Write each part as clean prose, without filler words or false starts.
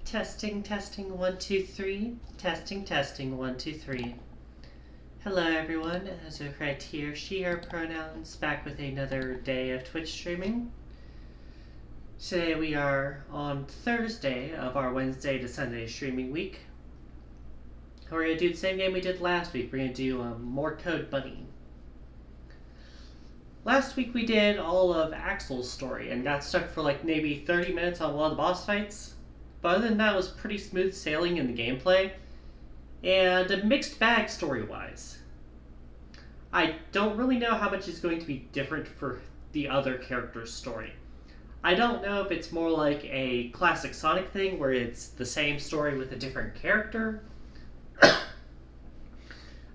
Testing, testing, 1, 2, 3. Testing, testing, 1, 2, 3. Hello everyone, as a right here, she, her pronouns, back with another day of Twitch streaming. Today we are on Thursday of our Wednesday to Sunday streaming week. We're going to do the same game we did last week. We're going to do more Code Bunny. Last week we did all of Axel's story and got stuck for like maybe 30 minutes on one of the boss fights. But other than that, it was pretty smooth sailing in the gameplay. And a mixed bag story-wise. I don't really know how much is going to be different for the other character's story. I don't know if it's more like a classic Sonic thing where it's the same story with a different character. I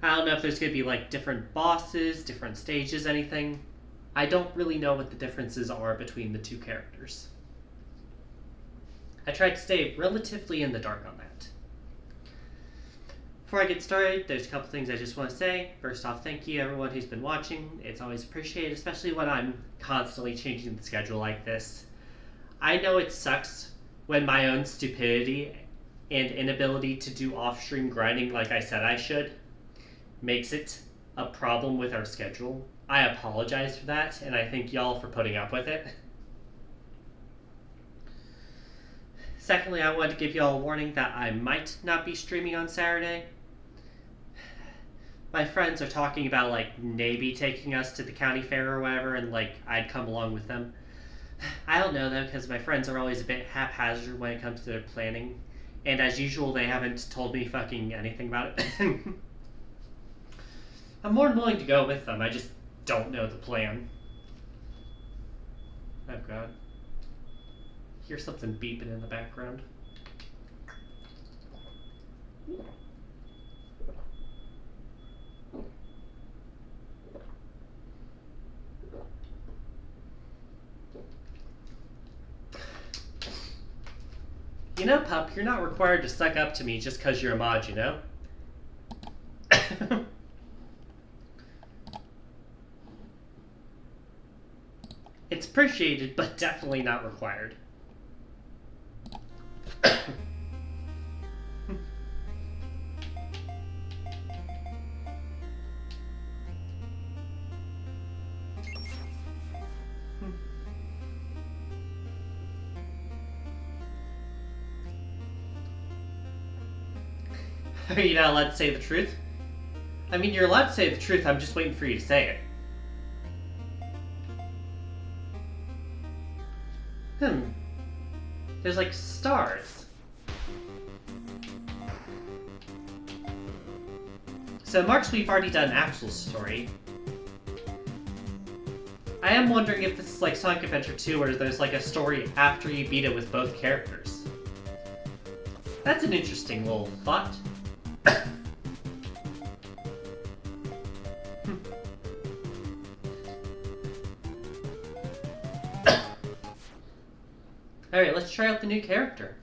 don't know if there's going to be like different bosses, different stages, anything. I don't really know what the differences are between the two characters. I tried to stay relatively in the dark on that. Before I get started, there's a couple things I just want to say. First off, thank you everyone who's been watching. It's always appreciated, especially when I'm constantly changing the schedule like this. I know it sucks when my own stupidity and inability to do off-stream grinding like I said I should makes it a problem with our schedule. I apologize for that, and I thank y'all for putting up with it. Secondly, I wanted to give y'all a warning that I might not be streaming on Saturday. My friends are talking about, like, maybe taking us to the county fair or whatever, and, like, I'd come along with them. I don't know, though, because my friends are always a bit haphazard when it comes to their planning. And as usual, they haven't told me fucking anything about it. I'm more than willing to go with them, I just don't know the plan. Oh god. Hear something beeping in the background. You know, pup, you're not required to suck up to me just because you're a mod, you know? It's appreciated, but definitely not required. Are you not allowed to say the truth? I mean, you're allowed to say the truth, I'm just waiting for you to say it. There's like stars. So Marks, we've already done Axel's story. I am wondering if this is like Sonic Adventure 2 where there's like a story after you beat it with both characters. That's an interesting little thought. Alright, let's try out the new character.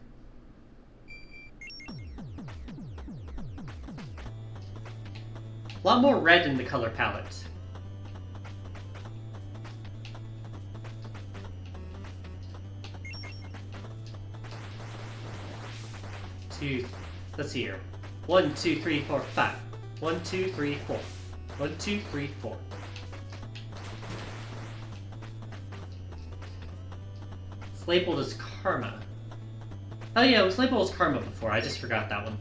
A lot more red in the color palette. Let's see here. 1, 2, 3, 4, 5. 1, 2, 3, 4. 1, 2, 3, 4. It's labeled as Karma. Oh yeah, it was labeled as Karma before. I just forgot that one.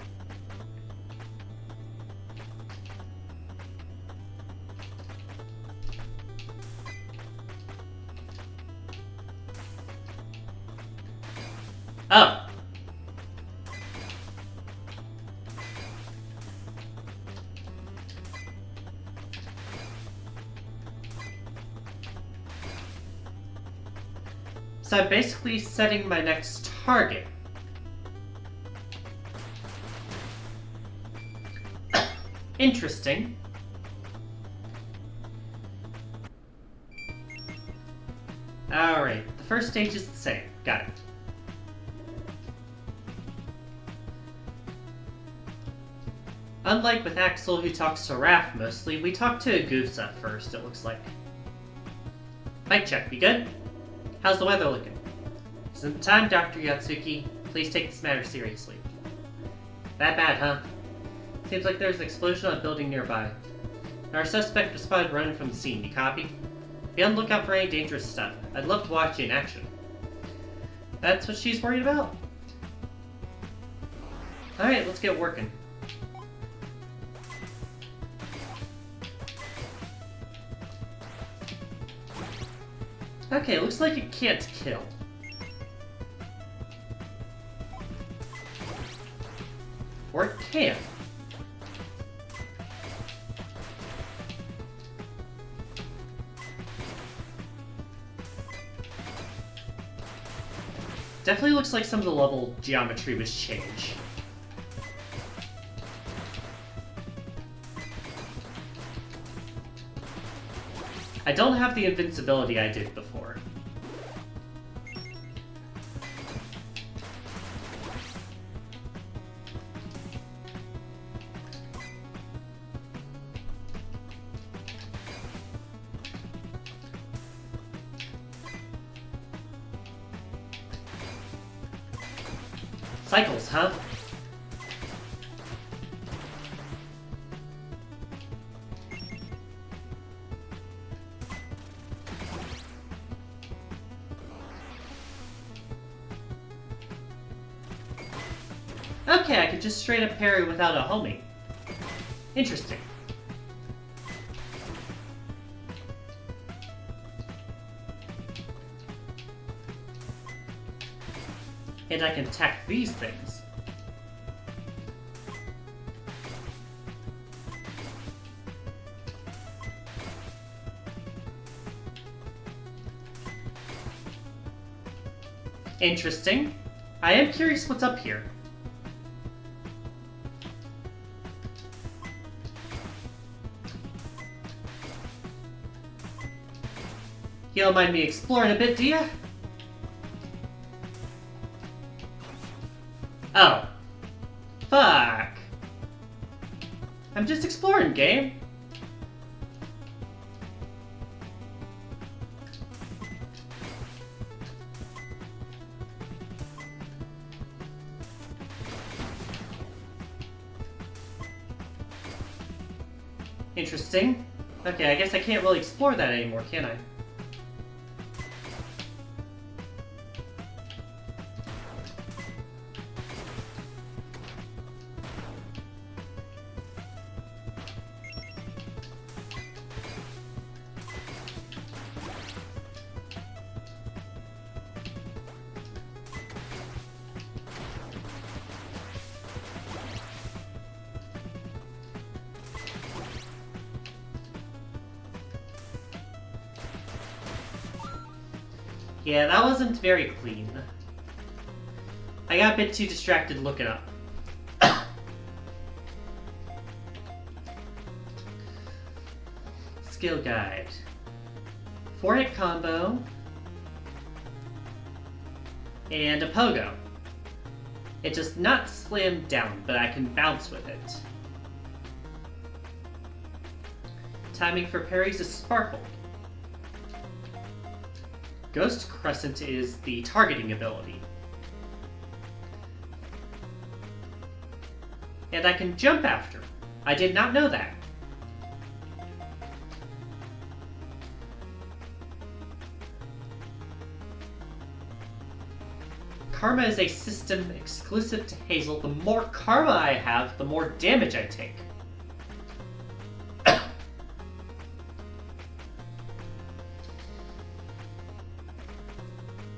Oh. So I'm basically setting my next target. Interesting. Alright, the first stage is the same. Got it. Unlike with Axel, who talks to Raph mostly, we talk to a goose at first, it looks like. Mic check, we good? How's the weather looking? Isn't the time, Dr. Yatsuki. Please take this matter seriously. That bad, huh? Seems like there's an explosion on a building nearby. Our suspect was spotted running from the scene. You copy? Be on the lookout for any dangerous stuff. I'd love to watch you in action. That's what she's worried about? Alright, let's get working. Okay, looks like it can't kill. Or it can. Definitely looks like some of the level geometry was changed. I don't have the invincibility I did before. Cycles, huh? Okay, I could just straight up parry without a homing. Interesting. And I can attack these things. Interesting. I am curious what's up here. You don't mind me exploring a bit, do ya? Oh. Fuck. I'm just exploring, game. Interesting. Okay, I guess I can't really explore that anymore, can I? Yeah, that wasn't very clean. I got a bit too distracted looking up. Skill guide. 4-hit combo. And a pogo. It does not slam down, but I can bounce with it. Timing for parries is sparkle. Ghost Crescent is the targeting ability. And I can jump after. I did not know that. Karma is a system exclusive to Hazel. The more karma I have, the more damage I take.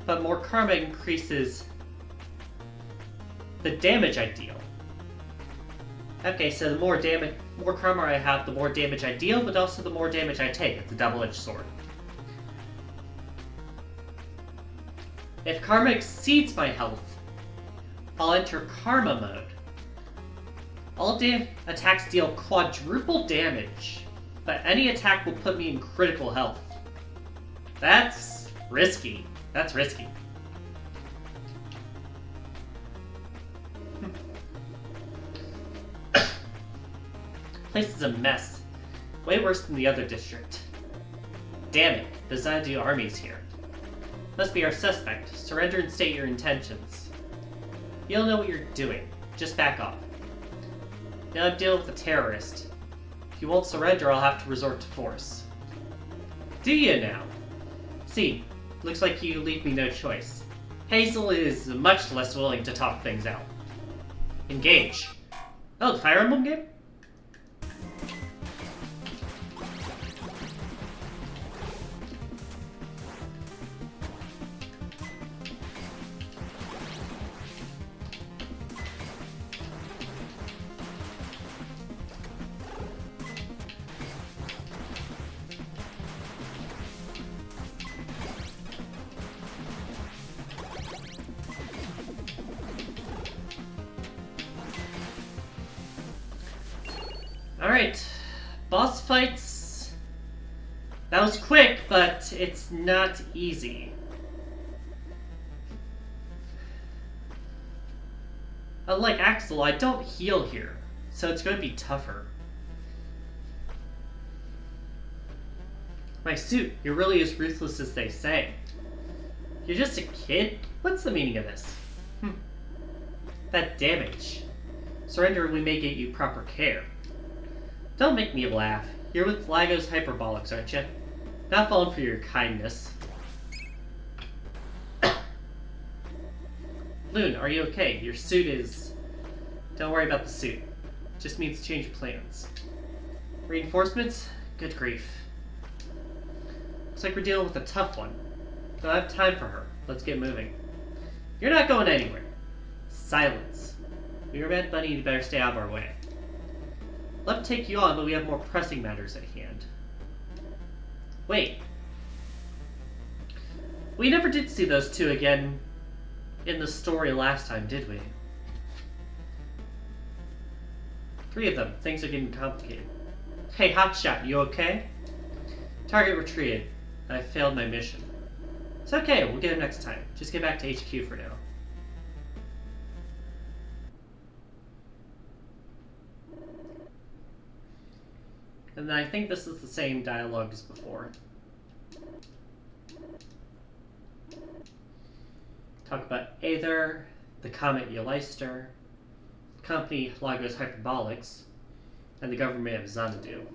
But more karma increases the damage I deal. Okay, so the more karma I have, the more damage I deal, but also the more damage I take. It's a double-edged sword. If karma exceeds my health, I'll enter karma mode. All attacks deal quadruple damage, but any attack will put me in critical health. That's risky. That's risky. Place is a mess. Way worse than the other district. Damn it, there's not do armies here. Must be our suspect. Surrender and state your intentions. You don't know what you're doing. Just back off. Now I'm dealing with a terrorist. If you won't surrender, I'll have to resort to force. Do you now? See, looks like you leave me no choice. Hazel is much less willing to talk things out. Engage. Oh, the Fire Emblem game? Alright, boss fights. That was quick, but it's not easy. Unlike Axel, I don't heal here, so it's going to be tougher. My suit, you're really as ruthless as they say. You're just a kid? What's the meaning of this? That damage. Surrender and we may get you proper care. Don't make me laugh. You're with Lagos Hyperbolics, aren't you? Not falling for your kindness. Loon, are you okay? Your suit is... Don't worry about the suit. Just means change of plans. Reinforcements? Good grief. Looks like we're dealing with a tough one. Don't have time for her. Let's get moving. You're not going anywhere. Silence. We are Mad Bunny, you better stay out of our way. Love to take you on, but we have more pressing matters at hand. Wait. We never did see those two again in the story last time, did we? 3 of them. Things are getting complicated. Hey, Hotshot, you okay? Target retreated. I failed my mission. It's okay, we'll get him next time. Just get back to HQ for now. And then I think this is the same dialogue as before. Talk about Aether, the Comet Euleister, Company Lagos Hyperbolics, and the government of Xanadu.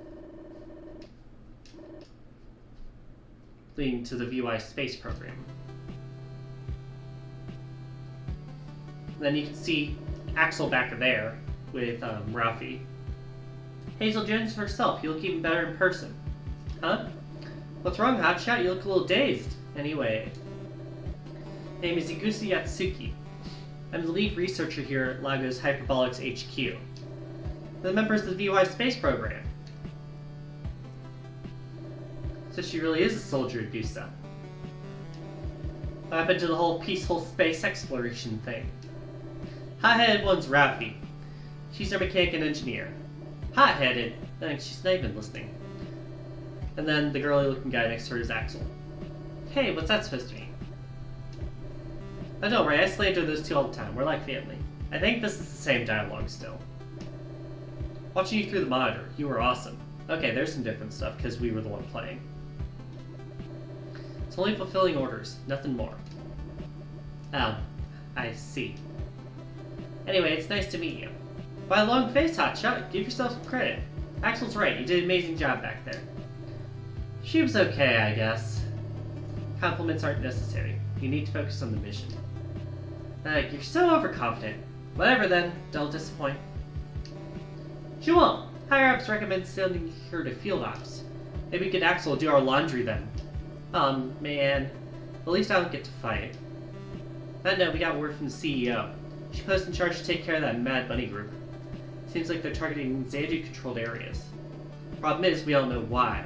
Leading to the Bnuuy space program. And then you can see Axel back there with Ralphie. Hazel Jones herself, you look even better in person. Huh? What's wrong, Hotshot? You look a little dazed. Anyway. Name is Iguchi Yatsuki. I'm the lead researcher here at Lagos Hyperbolics HQ. The members of the Bnuuy space program. So she really is a soldier, Gusa. What happened to the whole peaceful space exploration thing? Hot-headed one's Ralphie. She's our mechanic and engineer. Hot-headed? She's not even listening. And then the girly-looking guy next to her is Axel. Hey, what's that supposed to mean? Oh, don't worry, I slander those two all the time. We're like family. I think this is the same dialogue still. Watching you through the monitor, you were awesome. Okay, there's some different stuff, because we were the one playing. It's only fulfilling orders, nothing more. Oh, I see. Anyway, it's nice to meet you. By a long face, Hotshot, give yourself some credit. Axel's right, you did an amazing job back there. She was okay, I guess. Compliments aren't necessary. You need to focus on the mission. You're so overconfident. Whatever then, don't disappoint. She won't. Higher-ups recommend sending her to field ops. Maybe get Axel to do our laundry then. Man. At least I don't get to fight. That note, we got word from the CEO. She posted in charge to take care of that Mad Bunny group. Seems like they're targeting Xanadu-controlled areas. Problem is, we don't know why.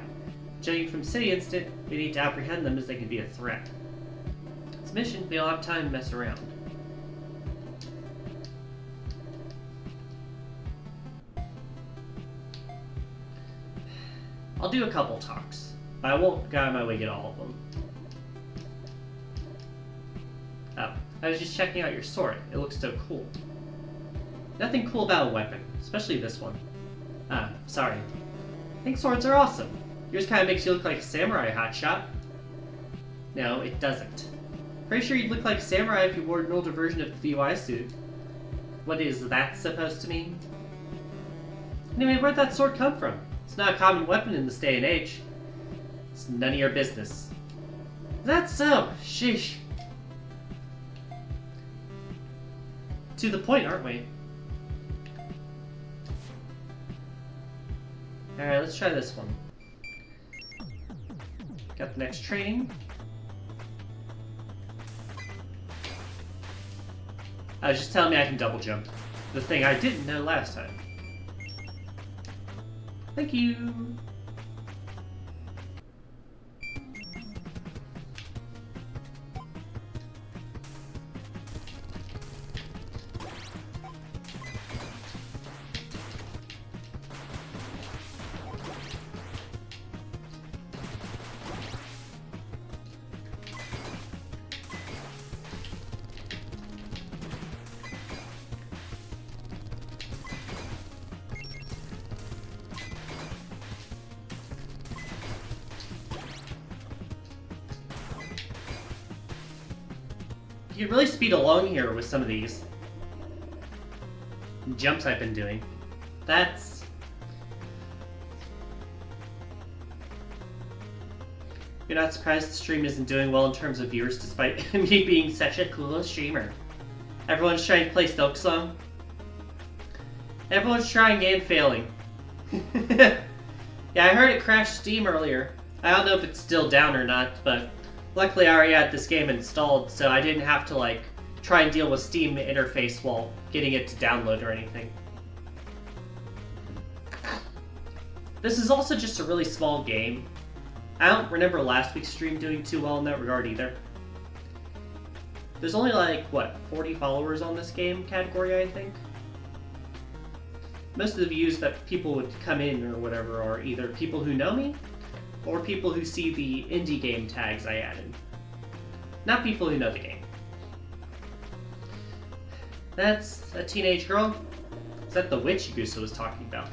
Judging from City Instant, we need to apprehend them as they can be a threat. It's a mission, we don't have time to mess around. I'll do a couple talks, but I won't go out of my way to get all of them. Oh, I was just checking out your sword. It looks so cool. Nothing cool about a weapon, especially this one. Sorry. I think swords are awesome. Yours kind of makes you look like a samurai, Hotshot. No, it doesn't. Pretty sure you'd look like a samurai if you wore an older version of the Bnuuy suit. What is that supposed to mean? Anyway, where'd that sword come from? It's not a common weapon in this day and age. It's none of your business. That's so. Sheesh. To the point, aren't we? Alright, let's try this one. Got the next training. I was just telling me I can double jump. The thing I didn't know last time. Thank you. You can really speed along here with some of these jumps I've been doing. That's... You're not surprised the stream isn't doing well in terms of viewers despite me being such a cool streamer. Everyone's trying to play Silk Song. Everyone's trying and failing. Yeah, I heard it crashed Steam earlier. I don't know if it's still down or not, but luckily I already had this game installed, so I didn't have to, like, try and deal with Steam interface while getting it to download or anything. This is also just a really small game. I don't remember last week's stream doing too well in that regard either. There's only, like, what, 40 followers on this game category, I think? Most of the views that people would come in or whatever are either people who know me, or people who see the indie game tags I added. Not people who know the game. That's a teenage girl? Is that the witch Gusa was talking about?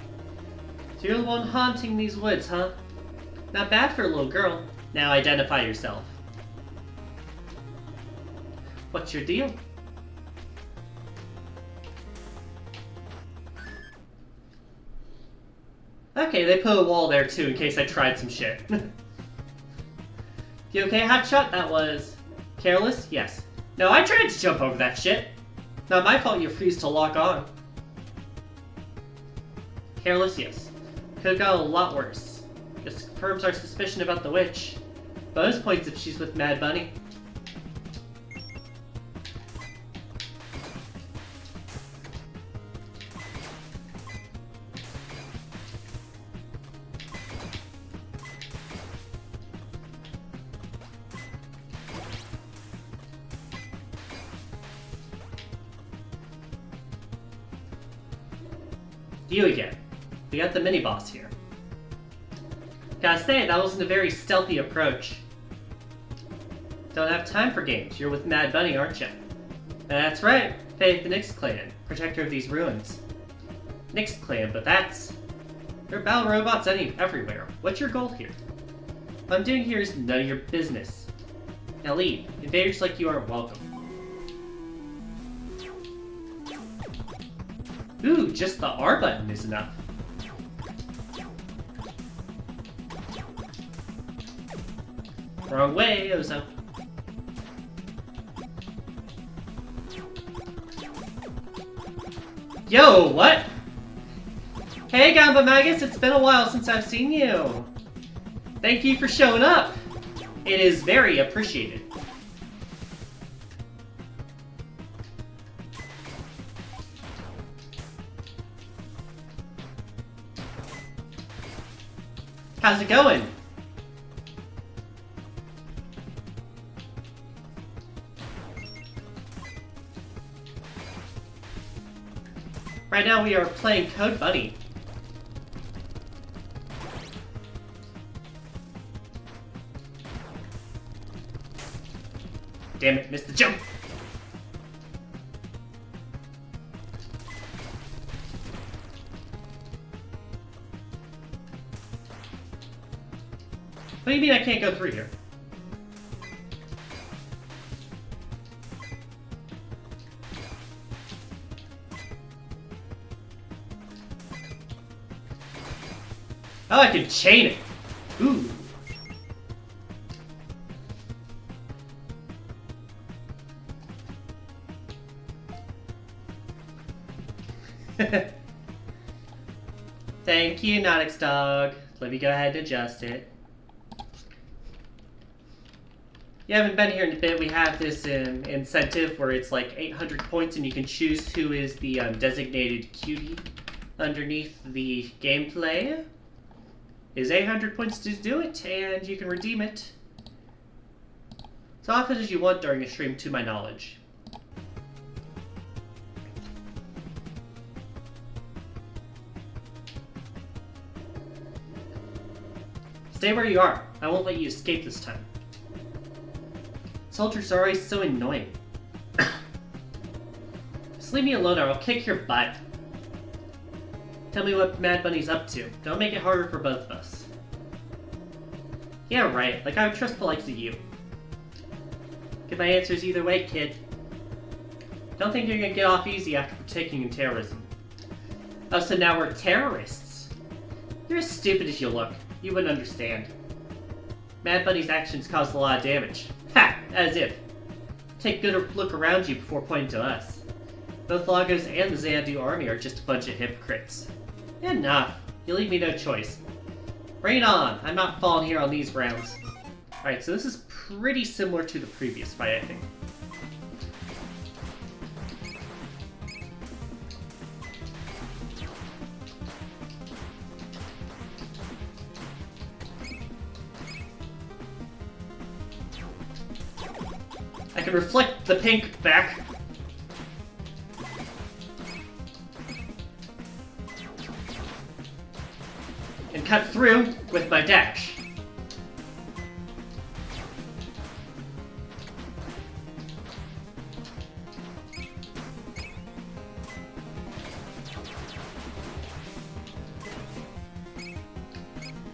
So you're the one haunting these woods, huh? Not bad for a little girl. Now identify yourself. What's your deal? Okay, they put a wall there too in case I tried some shit. You okay, hotshot? That was... careless? Yes. No, I tried to jump over that shit. Not my fault you refused to lock on. Careless? Yes. Could've gone a lot worse. This confirms our suspicion about the witch. Bonus points if she's with Mad Bunny. You again. We got the mini-boss here. Gotta say, that wasn't a very stealthy approach. Don't have time for games. You're with Mad Bunny, aren't you? That's right. Faith the Nyx Clan, protector of these ruins. Nyx Clan, but that's... There are battle robots everywhere. What's your goal here? What I'm doing here is none of your business. Now leave. Invaders like you aren't welcome. Ooh, just the R button is enough. Wrong way, Ozo. Yo, what? Hey, Gamba Magus, it's been a while since I've seen you. Thank you for showing up. It is very appreciated. How's it going? Right now we are playing Code Bunny. Damn it, missed the jump! What do you mean I can't go through here? Oh, I can chain it. Ooh. Thank you, Nodix Dog. Let me go ahead and adjust it. You haven't been here in a bit. We have this incentive where it's like 800 points and you can choose who is the designated cutie underneath the gameplay. Is 800 points to do it, and you can redeem it as often as you want during a stream, to my knowledge. Stay where you are. I won't let you escape this time. Soldiers are always so annoying. Just leave me alone or I'll kick your butt. Tell me what Mad Bunny's up to. Don't make it harder for both of us. Yeah, right. Like I would trust the likes of you. Get my answers either way, kid. Don't think you're gonna get off easy after partaking in terrorism. Oh, so now we're terrorists. You're as stupid as you look. You wouldn't understand. Mad Bunny's actions caused a lot of damage. Ha! As if. Take a good look around you before pointing to us. Both Lagos and the Xanadu army are just a bunch of hypocrites. Enough. You leave me no choice. Bring it on. I'm not falling here on these grounds. Alright, so this is pretty similar to the previous fight, I think. I can reflect the pink back. And cut through with my dash.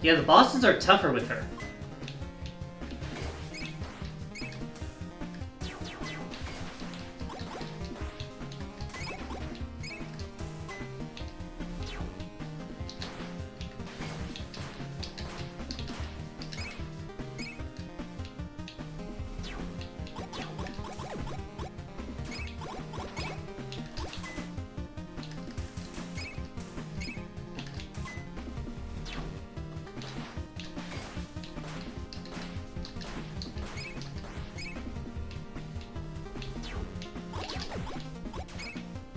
Yeah, the bosses are tougher with her.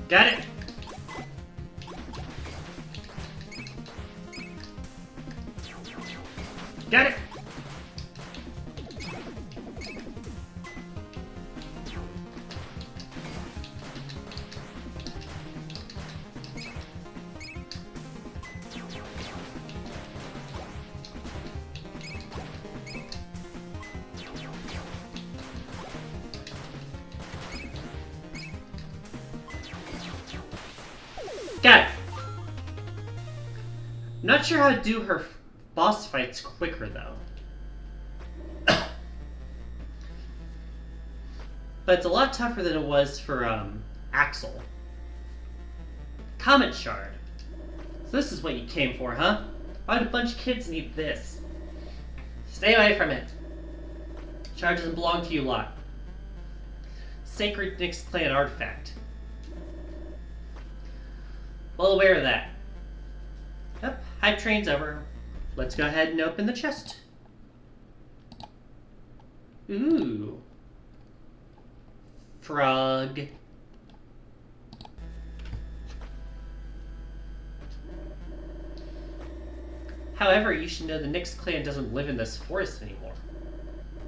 Got it! Got it! Got it! Not sure how to do her boss fights quicker, though. But it's a lot tougher than it was for, Axel. Comet Shard. So this is what you came for, huh? Why do a bunch of kids need this? Stay away from it. Shard doesn't belong to you lot. Sacred Nyx Clan artifact. Well aware of that. Yep, hype train's over. Let's go ahead and open the chest. Ooh. Frog. However, you should know the Nyx clan doesn't live in this forest anymore.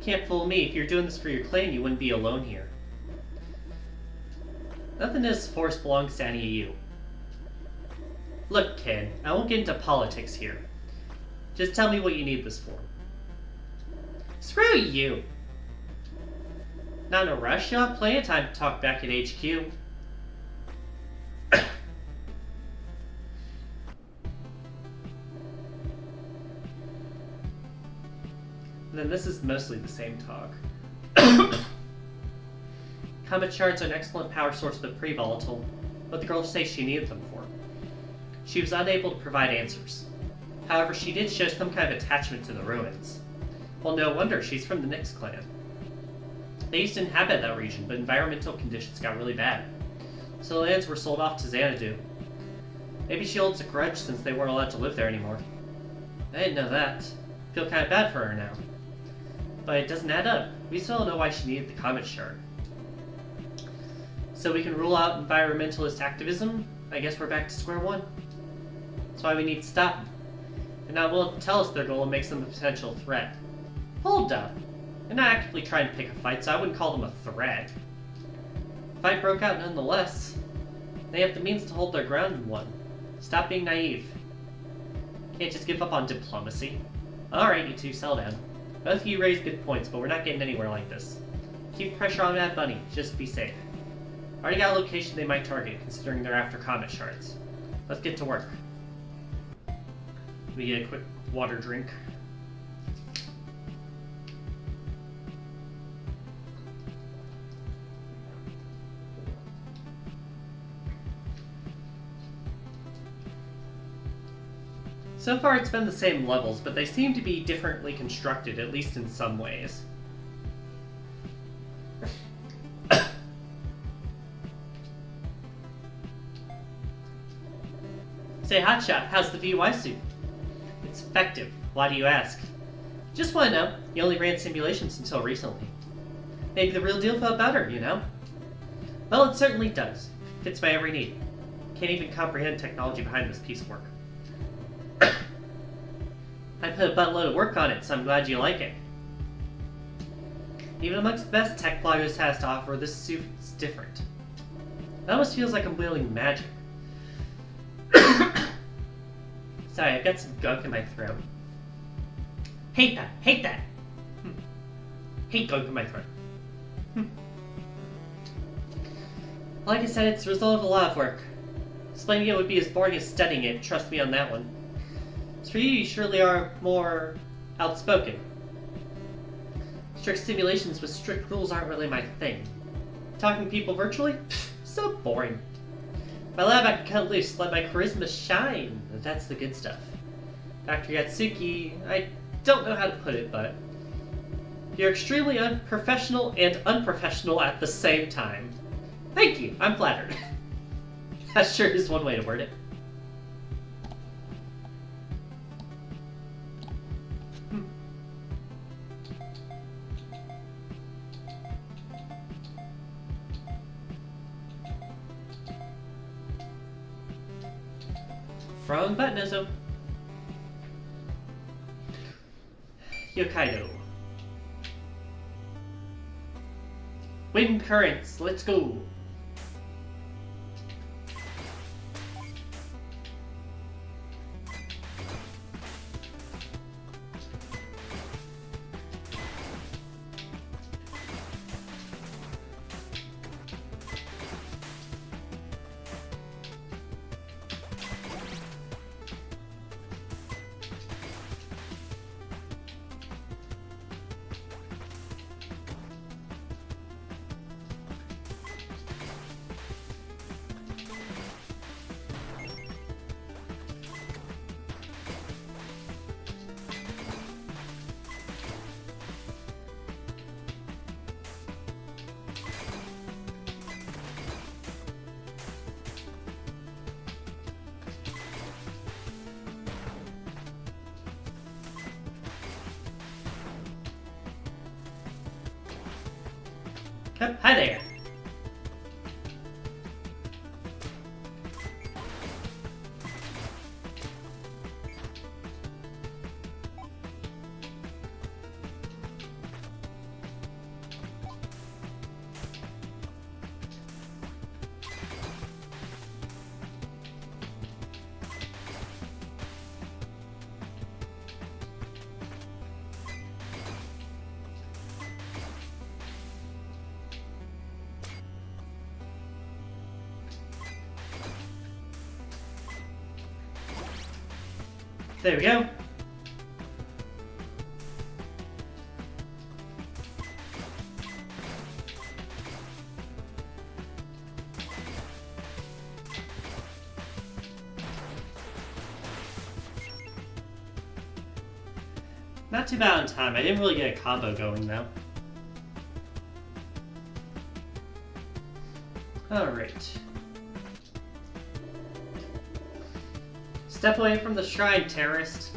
Can't fool me. If you're doing this for your clan, you wouldn't be alone here. Nothing in this forest belongs to any of you. Look, kid, I won't get into politics here. Just tell me what you need this for. Screw you! Not in a rush, you'll have plenty of time to talk back at HQ. Then this is mostly the same talk. Comet shards are an excellent power source but pretty volatile. What the girl say she needed them for. She was unable to provide answers. However, she did show some kind of attachment to the ruins. Well, no wonder, she's from the Nyx clan. They used to inhabit that region, but environmental conditions got really bad. So the lands were sold off to Xanadu. Maybe she holds a grudge since they weren't allowed to live there anymore. I didn't know that. I feel kind of bad for her now. But it doesn't add up. We still don't know why she needed the comet shard. So we can rule out environmentalist activism? I guess we're back to square one. That's why we need to stop them. They're not willing to tell us their goal and makes them a potential threat. Hold up. They're not actively trying to pick a fight, so I wouldn't call them a threat. The fight broke out nonetheless. They have the means to hold their ground and won. Stop being naive. Can't just give up on diplomacy. Alright, you two, settle down. Both of you raise good points, but we're not getting anywhere like this. Keep pressure on that bunny, just be safe. Already got a location they might target, considering they're after comet shards. Let's get to work. Let me get a quick water drink. So far it's been the same levels, but they seem to be differently constructed, at least in some ways. Say, Hotshot, how's the VY suit? It's effective. Why do you ask? Just want to know. You only ran simulations until recently. Maybe the real deal felt better, you know? Well, it certainly does. Fits my every need. Can't even comprehend technology behind this piece of work. I put a buttload of work on it, so I'm glad you like it. Even amongst the best tech Blogos has to offer, this suit's different. It almost feels like I'm wielding magic. Sorry, I've got some gunk in my throat. Hate that! Hate that! Hate gunk in my throat. Like I said, it's the result of a lot of work. Explaining it would be as boring as studying it, trust me on that one. As for you, you surely are more outspoken. Strict simulations with strict rules aren't really my thing. Talking to people virtually? So boring. My lab I can cut loose, let my charisma shine. That's the good stuff. Dr. Yatsuki, I don't know how to put it, but you're extremely unprofessional and unprofessional at the same time. Thank you, I'm flattered. That sure is one way to word it. Wrong button, Izzo. Yokkaido. Wind currents, let's go. Oh, hi there. There we go. Not too bad on time. I didn't really get a combo going, though. Alright. Step away from the shrine, terrorist.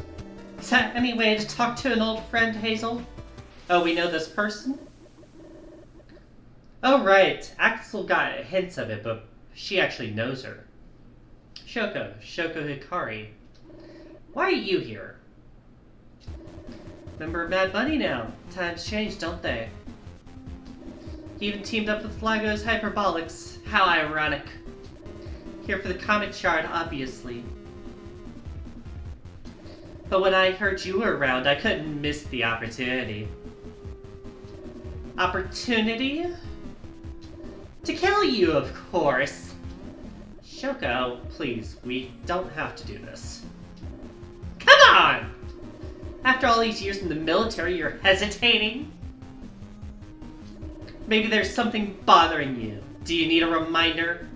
Is that any way to talk to an old friend, Hazel? Oh, we know this person? Oh, right. Axel got hints of it, but she actually knows her. Shoko Hikari. Why are you here? Member of Mad Bunny now. Times change, don't they? He even teamed up with Flago's Hyperbolics. How ironic. Here for the comic shard, obviously. But when I heard you were around, I couldn't miss the opportunity. Opportunity? To kill you, of course. Shoko, please, we don't have to do this. Come on! After all these years in the military, you're hesitating? Maybe there's something bothering you. Do you need a reminder?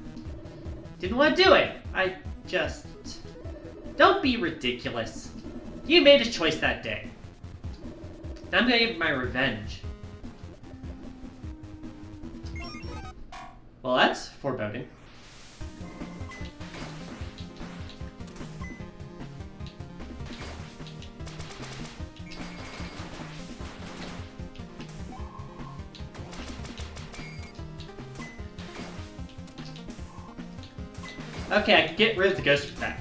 Didn't want to do it. I just... Don't be ridiculous. You made a choice that day. I'm gonna get my revenge. Well, that's foreboding. Okay, I can get rid of the ghost attack.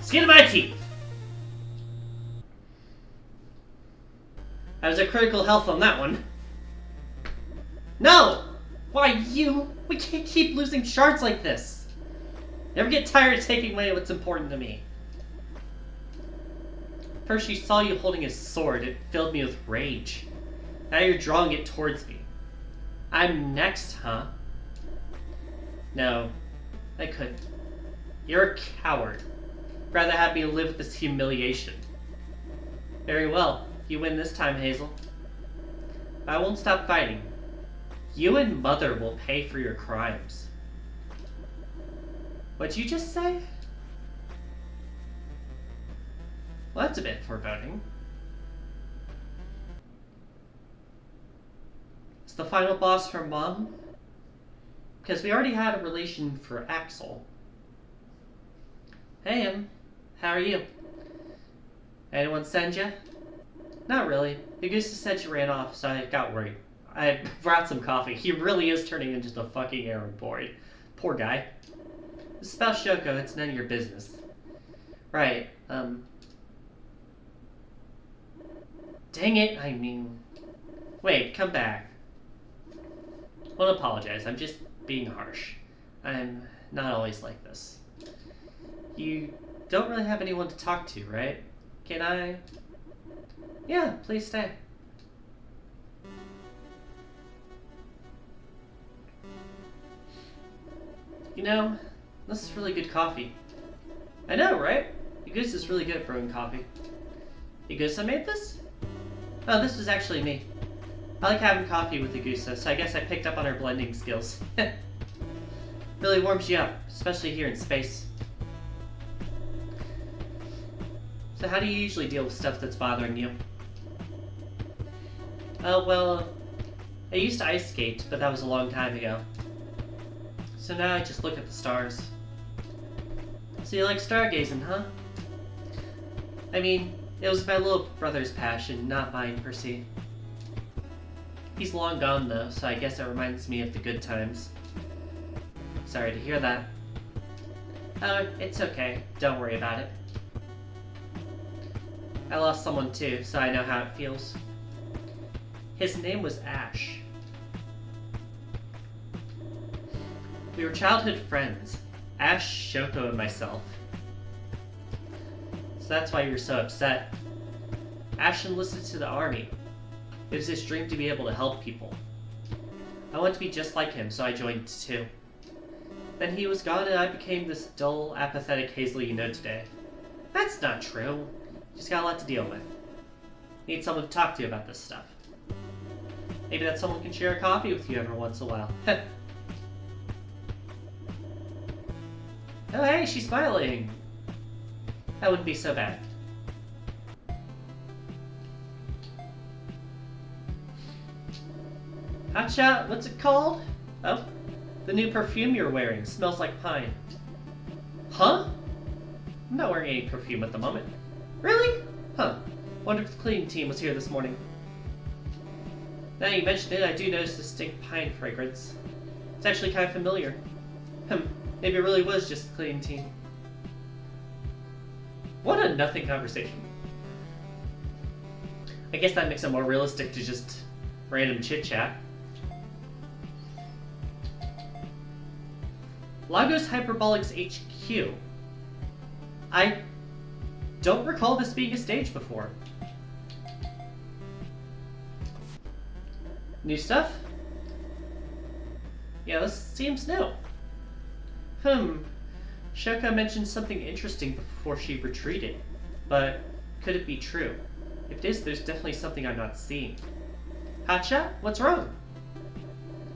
Skin of my teeth! I was at critical health on that one. No! Why you? We can't keep losing shards like this. Never get tired of taking away what's important to me. First she saw you holding his sword, it filled me with rage. Now you're drawing it towards me. I'm next, huh? No, I couldn't. You're a coward. Rather have me live with this humiliation. Very well. You win this time, Hazel. I won't stop fighting. You and Mother will pay for your crimes. What'd you just say? Well, that's a bit foreboding. Is the final boss her mom? Because we already had a relation for Axel. Hey, how are you? Anyone send you? Not really. Igusa said she ran off, so I got worried. I brought some coffee. He really is turning into the fucking errand boy. Poor guy. This is about Shoko, it's none of your business. Right, Dang it, I mean... Wait, come back. I won't apologize, I'm just being harsh. I'm not always like this. You don't really have anyone to talk to, right? Can I... Yeah, please stay. You know, this is really good coffee. I know, right? Igusa is really good at brewing coffee. Igusa made this? Oh, this was actually me. I like having coffee with Igusa, so I guess I picked up on her blending skills. Really warms you up, especially here in space. So how do you usually deal with stuff that's bothering you? Well, I used to ice skate, but that was a long time ago. So now I just look at the stars. So you like stargazing, huh? I mean, it was my little brother's passion, not mine per se. He's long gone though, so I guess it reminds me of the good times. Sorry to hear that. Oh, it's okay. Don't worry about it. I lost someone too, so I know how it feels. His name was Ash. We were childhood friends. Ash, Shoko, and myself. So that's why you're so upset. Ash enlisted to the army. It was his dream to be able to help people. I wanted to be just like him, so I joined too. Then he was gone and I became this dull, apathetic Hazel you know today. That's not true. Just got a lot to deal with. Need someone to talk to about this stuff. Maybe that someone can share a coffee with you every once in a while. Oh hey, she's smiling. That wouldn't be so bad. Hotshot, what's it called? Oh, the new perfume you're wearing smells like pine. Huh? I'm not wearing any perfume at the moment. Really? Huh. Wonder if the cleaning team was here this morning. Now you mention it, I do notice a distinct pine fragrance. It's actually kind of familiar. Maybe it really was just the cleaning team. What a nothing conversation. I guess that makes it more realistic to just random chit-chat. Lagos Hyperbolics HQ. I don't recall this being a stage before. New stuff? Yeah, this seems new. Shoko mentioned something interesting before she retreated, but could it be true? If it is, there's definitely something I'm not seeing. Hotshot, what's wrong?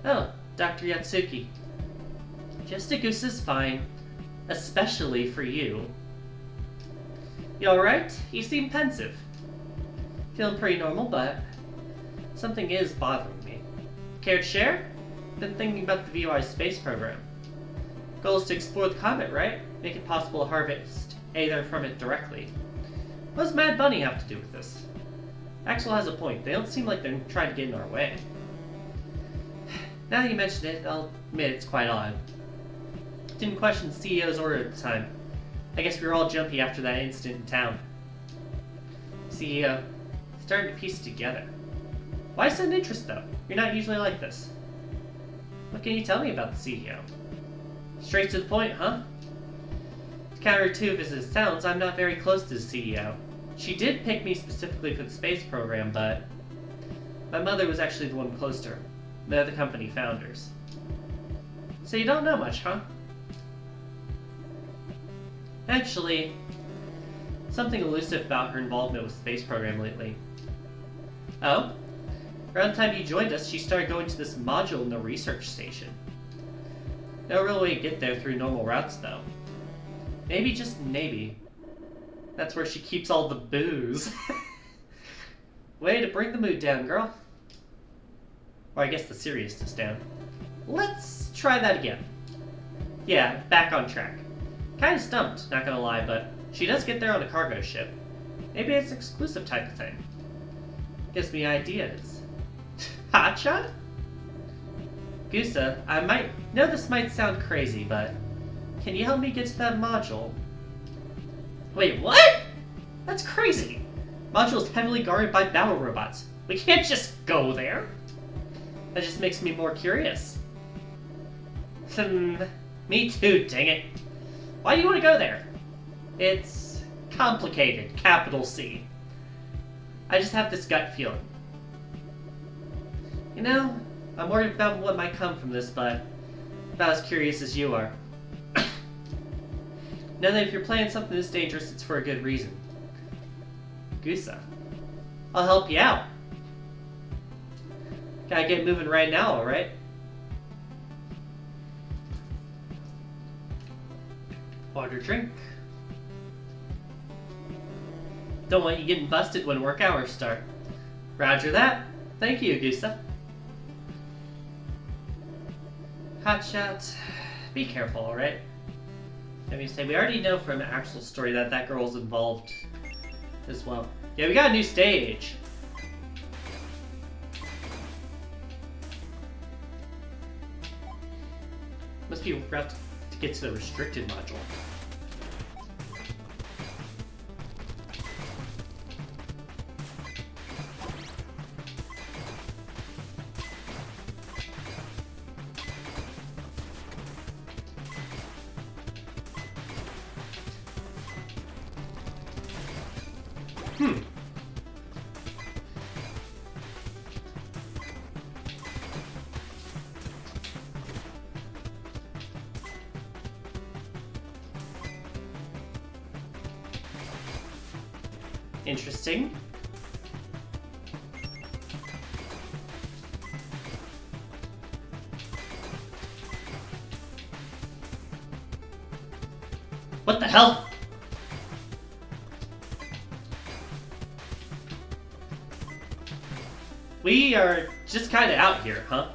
Oh, Dr. Yatsuki. Just a goose is fine, especially for you. You alright? You seem pensive. Feeling pretty normal, but something is bothering me. Care to share? Been thinking about the VOI space program. Goal is to explore the comet, right? Make it possible to harvest aether from it directly. What does Mad Bunny have to do with this? Axel has a point. They don't seem like they're trying to get in our way. Now that you mention it, I'll admit it's quite odd. Didn't question the CEO's order at the time. I guess we were all jumpy after that incident in town. CEO, starting to piece it together. Why sudden interest though? You're not usually like this. What can you tell me about the CEO? Straight to the point, huh? Counterintuitive as it sounds, I'm not very close to the CEO. She did pick me specifically for the space program, but my mother was actually the one close to her. They're the company founders. So you don't know much, huh? Actually, something elusive about her involvement with the space program lately. Oh? Around the time you joined us, she started going to this module in the research station. No real way to get there through normal routes, though. Maybe, just maybe, that's where she keeps all the booze. Way to bring the mood down, girl. Or I guess the seriousness down. Let's try that again. Yeah, back on track. Kinda stumped, not gonna lie, but she does get there on a cargo ship. Maybe it's an exclusive type of thing. Gives me ideas. Hotshot? Gusa, I know this might sound crazy, but can you help me get to that module? Wait, what? That's crazy. Module is heavily guarded by battle robots. We can't just go there. That just makes me more curious. Me too, dang it. Why do you want to go there? It's complicated, capital C. I just have this gut feeling. You know, I'm worried about what might come from this, but about as curious as you are. Know that if you're planning something this dangerous, it's for a good reason. Gusa, I'll help you out. Gotta get moving right now, alright? Water drink. Don't want you getting busted when work hours start. Roger that. Thank you, Gusa. Hotshot, be careful, alright? Let me say, we already know from Axel's story that that girl's involved as well. Yeah, we got a new stage. Must be route to get to the restricted module. Interesting. What the hell? We are just kind of out here, huh?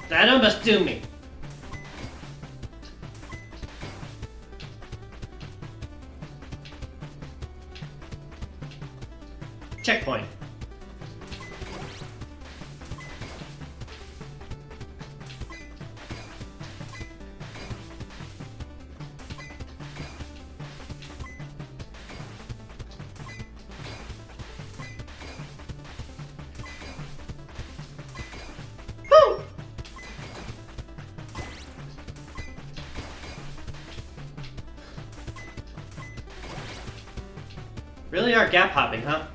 That almost do me. Checkpoint. Woo! Really are gap hopping, huh?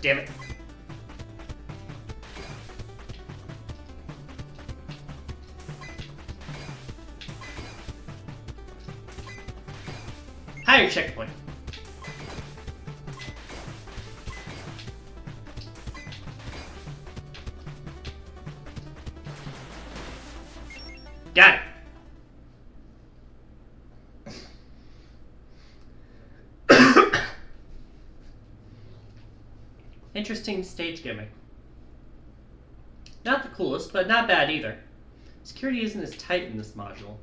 Damn it. Higher checkpoint. Got it. Interesting stage gimmick. Not the coolest, but not bad either. Security isn't as tight in this module.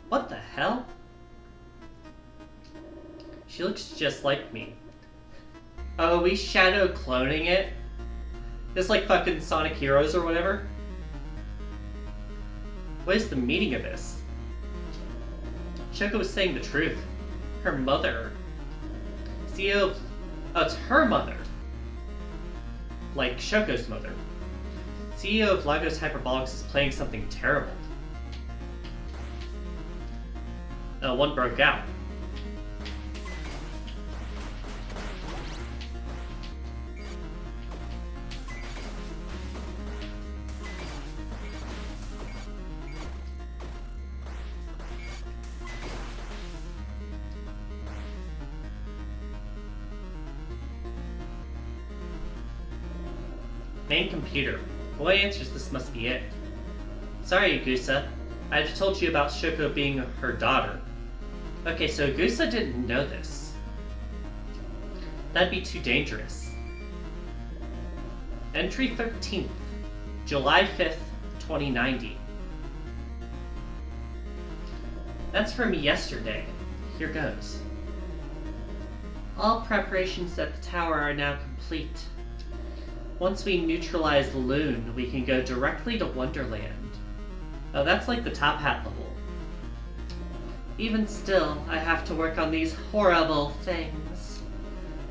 What the hell? She looks just like me. Oh, we shadow cloning it? It's like fucking Sonic Heroes or whatever? What is the meaning of this? Shoko was saying the truth. Her mother. CEO of... Oh, it's her mother. Like Shoko's mother. CEO of Lagos Hyperbolics is playing something terrible. One broke out. Main computer. Boy answers this must be it. Sorry, Gusa. I've told you about Shoko being her daughter. Okay, so Gusa didn't know this. That'd be too dangerous. Entry 13th, July 5th, 2090. That's from yesterday. Here goes. All preparations at the tower are now complete. Once we neutralize the loon, we can go directly to Wonderland. Oh, that's like the top hat level. Even still, I have to work on these horrible things.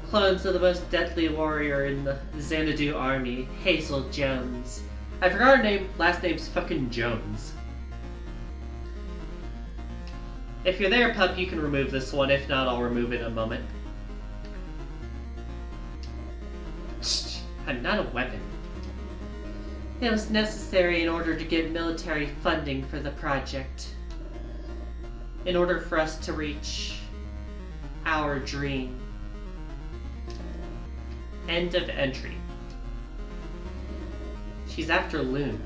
Clones of the most deadly warrior in the Xanadu army, Hazel Jones. I forgot her name, last name's fucking Jones. If you're there, pup, you can remove this one. If not, I'll remove it in a moment. I'm not a weapon. It was necessary in order to get military funding for the project. In order for us to reach our dream. End of entry. She's after Loon.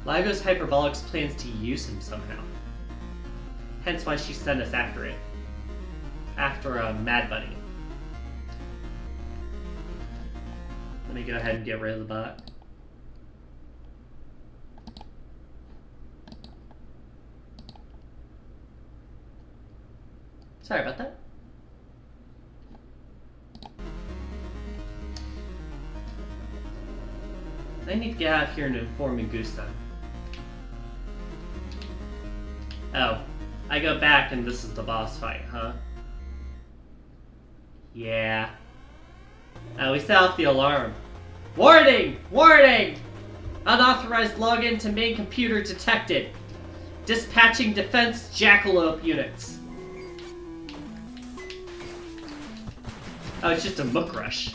Lagos Hyperbolics plans to use him somehow. Hence why she sent us after it. After Mad Bunny. Let me go ahead and get rid of the bot. Sorry about that. I need to get out here and inform Augusta. Oh, I go back and this is the boss fight, huh? Yeah. We set off the alarm. Warning! Warning! Unauthorized login to main computer detected. Dispatching defense jackalope units. Oh, it's just a mook rush.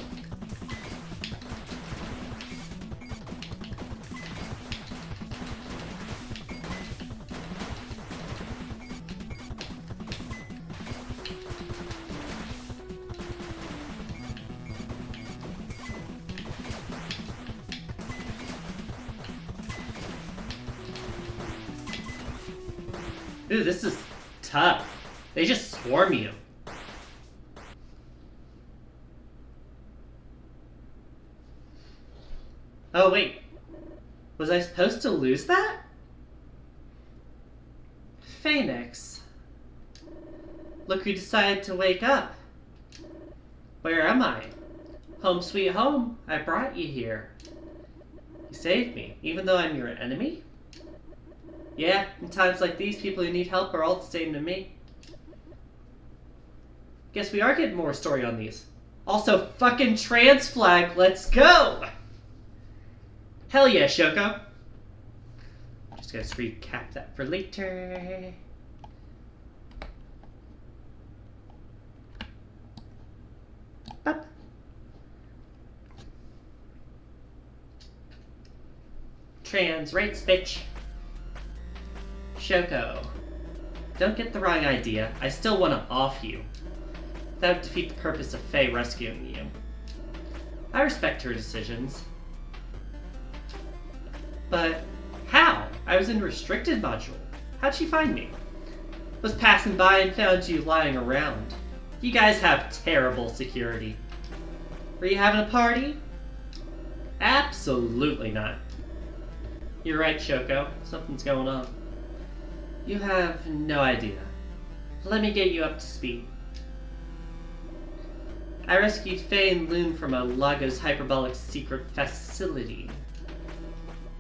Ooh, this is tough. They just swarm you. Oh, wait. Was I supposed to lose that? Phoenix. Look who decided to wake up. Where am I? Home sweet home. I brought you here. You saved me, even though I'm your enemy? Yeah, in times like these, people who need help are all the same to me. Guess we are getting more story on these. Also, fucking trans flag, let's go! Hell yeah, Shoko. Just gonna recap that for later. Bop. Trans rights, bitch. Shoko, don't get the wrong idea. I still want to off you. That would defeat the purpose of Faye rescuing you. I respect her decisions. But how? I was in restricted module. How'd she find me? Was passing by and found you lying around. You guys have terrible security. Were you having a party? Absolutely not. You're right, Shoko. Something's going on. You have no idea. Let me get you up to speed. I rescued Faye and Loon from a Lagos Hyperbolic secret facility.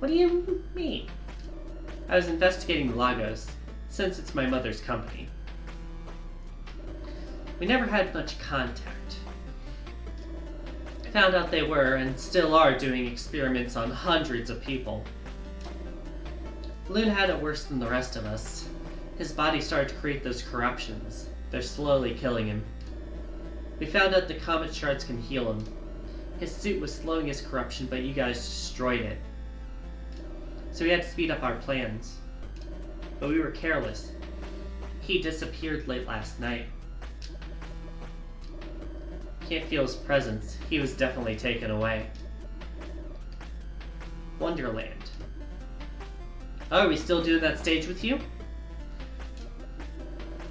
What do you mean? I was investigating Lagos, since it's my mother's company. We never had much contact. I found out they were, and still are, doing experiments on hundreds of people. Loon had it worse than the rest of us. His body started to create those corruptions. They're slowly killing him. We found out the comet shards can heal him. His suit was slowing his corruption, but you guys destroyed it. So we had to speed up our plans. But we were careless. He disappeared late last night. Can't feel his presence. He was definitely taken away. Wonderland. Oh, are we still doing that stage with you?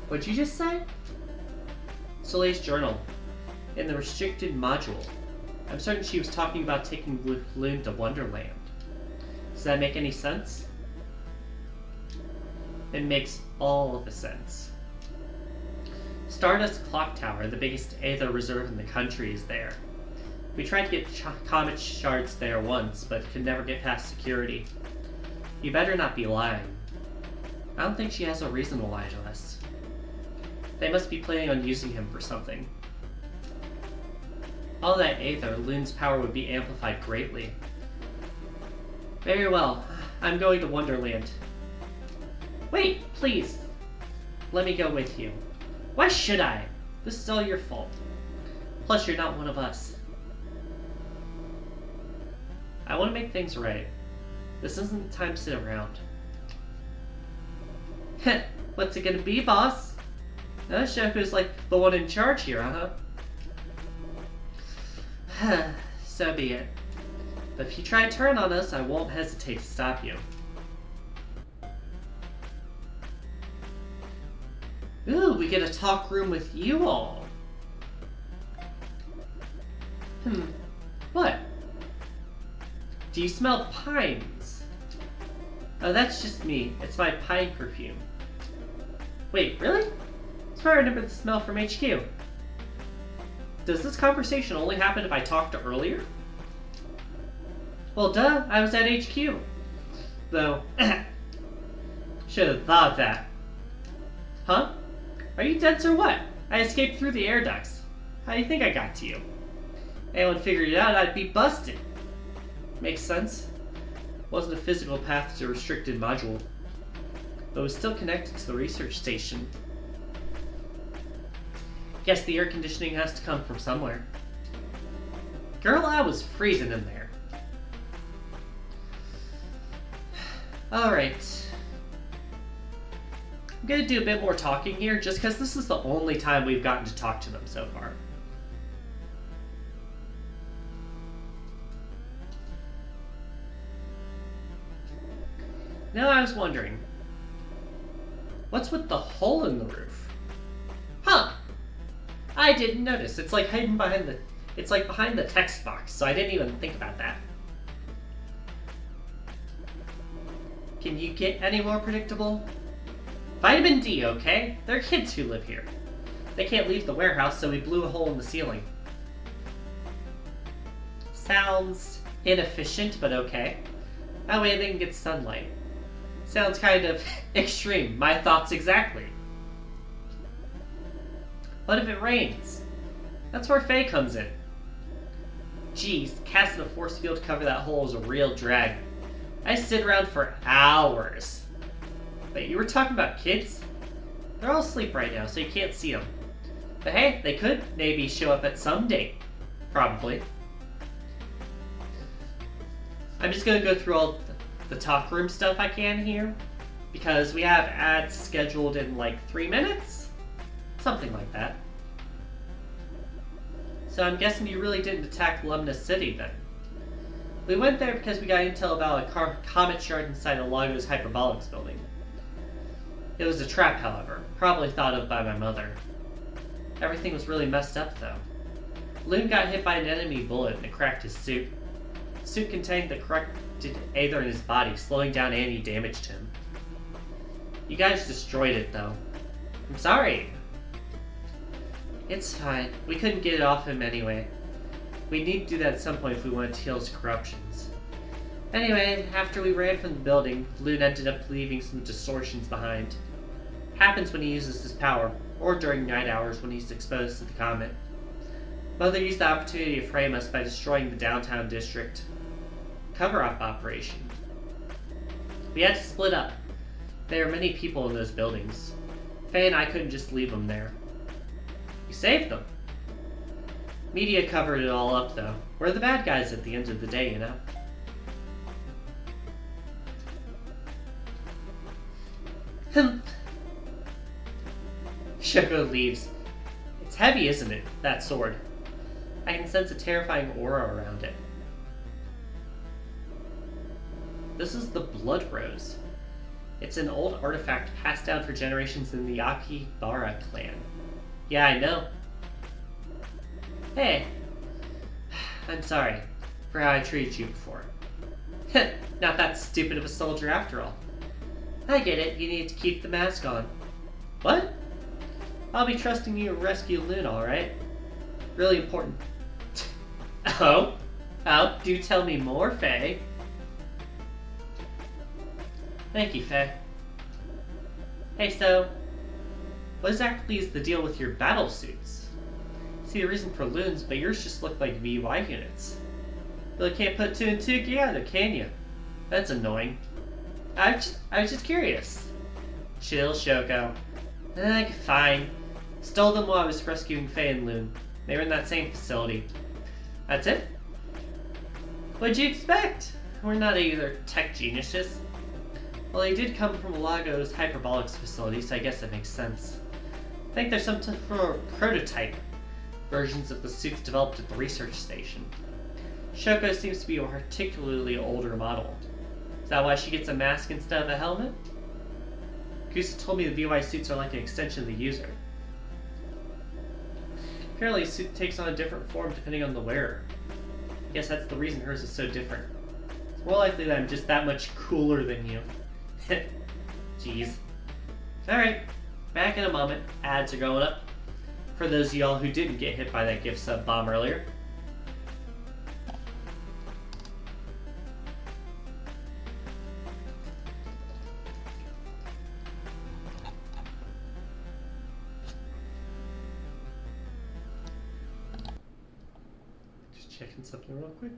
What'd you just say? Soleil's journal. In the restricted module. I'm certain she was talking about taking Loon to Wonderland. Does that make any sense? It makes all of the sense. Stardust Clock Tower, the biggest Aether reserve in the country, is there. We tried to get comet shards there once, but could never get past security. You better not be lying. I don't think she has a reason to lie to us. They must be planning on using him for something. All that Aether, Loon's power would be amplified greatly. Very well. I'm going to Wonderland. Wait, please. Let me go with you. Why should I? This is all your fault. Plus, you're not one of us. I want to make things right. This isn't the time to sit around. Heh, what's it gonna be, boss? Shoku's like the one in charge here, huh? So be it. But if you try and turn on us, I won't hesitate to stop you. Ooh, we get a talk room with you all. What? Do you smell pines? Oh, that's just me. It's my pine perfume. Wait, really? I swear I remember the smell from HQ. Does this conversation only happen if I talked earlier? Well, duh, I was at HQ. Though, should have thought of that. Huh? Are you dense or what? I escaped through the air ducts. How do you think I got to you? Anyone figured it out, I'd be busted. Makes sense. Wasn't a physical path to a restricted module, but was still connected to the research station. Guess the air conditioning has to come from somewhere. Girl, I was freezing in there. Alright. I'm gonna do a bit more talking here, just because this is the only time we've gotten to talk to them so far. Now I was wondering, what's with the hole in the roof? Huh! I didn't notice. It's like hidden behind the... It's like behind the text box, so I didn't even think about that. Can you get any more predictable? Vitamin D, okay? There are kids who live here. They can't leave the warehouse, so we blew a hole in the ceiling. Sounds inefficient, but okay. That way they can get sunlight. Sounds kind of extreme. My thoughts exactly. What if it rains? That's where Faye comes in. Geez, casting a force field to cover that hole is a real drag. I sit around for hours. Wait, you were talking about kids? They're all asleep right now, so you can't see them. But hey, they could maybe show up at some date. Probably. I'm just gonna go through all the talk room stuff I can here, because we have ads scheduled in like 3 minutes? Something like that. So I'm guessing you really didn't attack Lumna City then. We went there because we got intel about a comet shard inside a Lagos Hyperbolics building. It was a trap, however, probably thought of by my mother. Everything was really messed up though. Loon got hit by an enemy bullet and it cracked his suit. The suit contained the corrected aether in his body, slowing down any damage to him. You guys destroyed it though. I'm sorry. It's fine. We couldn't get it off him anyway. We need to do that at some point if we want to heal his corruptions. Anyway, after we ran from the building, Loon ended up leaving some distortions behind. Happens when he uses his power, or during night hours when he's exposed to the comet. Mother used the opportunity to frame us by destroying the downtown district. Cover-up operation. We had to split up. There are many people in those buildings. Faye and I couldn't just leave them there. We saved them. Media covered it all up though. We're the bad guys at the end of the day, you know? Shoko leaves. It's heavy, isn't it? That sword. I can sense a terrifying aura around it. This is the Blood Rose. It's an old artifact passed down for generations in the Akibara clan. Yeah, I know. Hey. I'm sorry for how I treated you before. Not that stupid of a soldier after all. I get it, you need to keep the mask on. What? I'll be trusting you to rescue Loon, alright? Really important. Oh? Oh, do tell me more, Faye. Thank you, Faye. Hey, so, what exactly is the deal with your battle suits? See the reason for Loon's, but yours just look like VY units. Really can't put two and two together, can you? That's annoying. I was just curious. Chill, Shoko. Fine. Stole them while I was rescuing Faye and Loon. They were in that same facility. That's it? What'd you expect? We're not either tech geniuses. Well, they did come from Lago's hyperbolics facility, so I guess it makes sense. I think there's some prototype versions of the suits developed at the research station. Shoko seems to be a particularly older model. Is that why she gets a mask instead of a helmet? Kusa told me the VY suits are like an extension of the user. Apparently, a suit takes on a different form depending on the wearer. I guess that's the reason hers is so different. It's more likely that I'm just that much cooler than you. Jeez. Alright, back in a moment. Ads are going up. For those of y'all who didn't get hit by that gift sub bomb earlier. Just checking something real quick.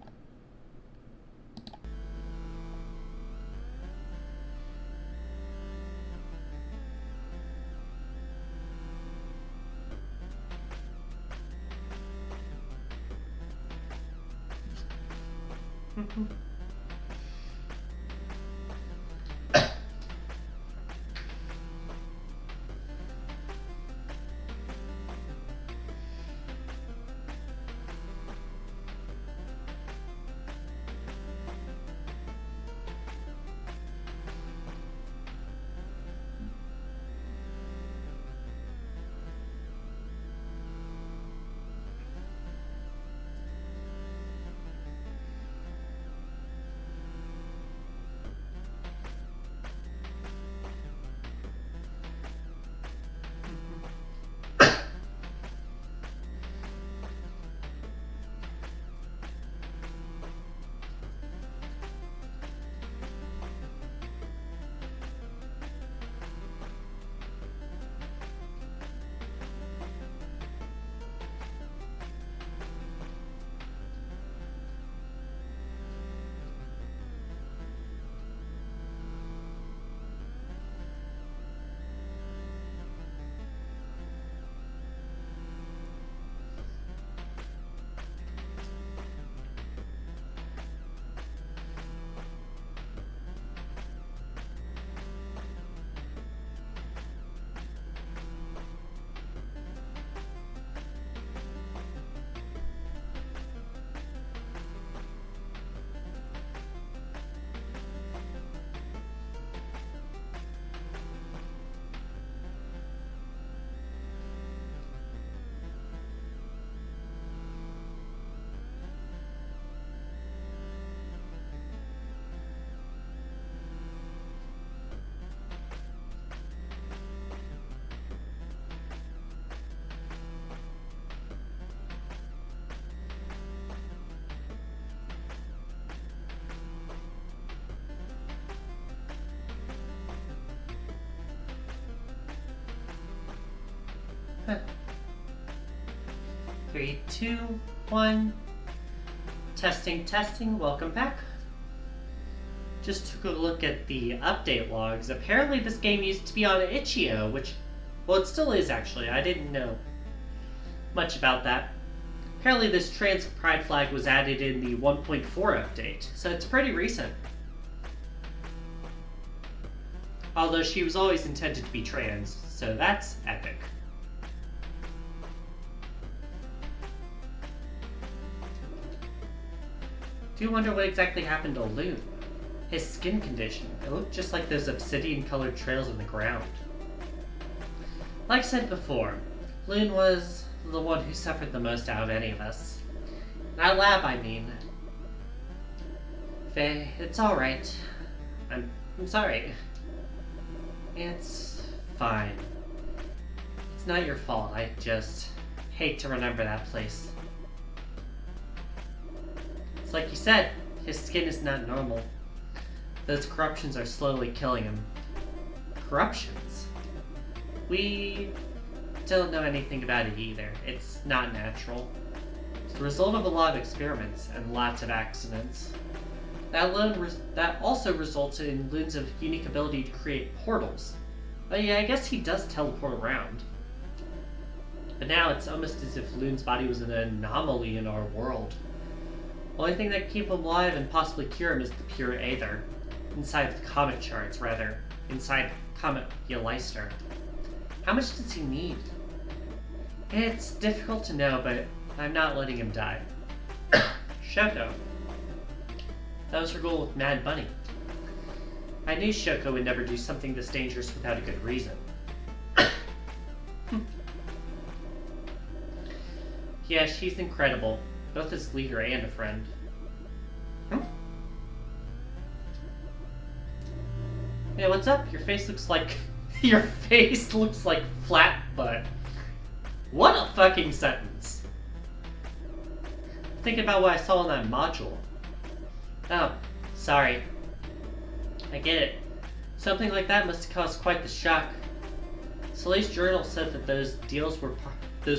Huh. 3, 2, 1. Testing, testing. Welcome back. Just took a look at the update logs. Apparently this game used to be on itch.io, which, well, it still is actually. I didn't know much about that. Apparently this trans pride flag was added in the 1.4 update, so it's pretty recent. Although she was always intended to be trans, so that's epic. Do wonder what exactly happened to Loon. His skin condition, it looked just like those obsidian-colored trails in the ground. Like I said before, Loon was the one who suffered the most out of any of us. Not Lab, I mean. Faye, it's alright. I'm sorry. It's fine. It's not your fault, I just hate to remember that place. It's like you said, his skin is not normal. Those corruptions are slowly killing him. Corruptions? We don't know anything about it either. It's not natural. It's the result of a lot of experiments and lots of accidents. That also resulted in Loon's unique ability to create portals. But yeah, I guess he does teleport around. But now it's almost as if Loon's body was an anomaly in our world. Only thing that can keep him alive and possibly cure him is the pure aether. Inside the comet shards, rather. Inside Comet Leister. How much does he need? It's difficult to know, but I'm not letting him die. Shoko. That was her goal with Mad Bunny. I knew Shoko would never do something this dangerous without a good reason. Yeah, she's incredible. Both as leader and a friend. Hey, what's up? Your face looks like... Your face looks like flat butt. What a fucking sentence. Thinking about what I saw in that module. Oh, sorry. I get it. Something like that must have caused quite the shock. Soleil's journal said that those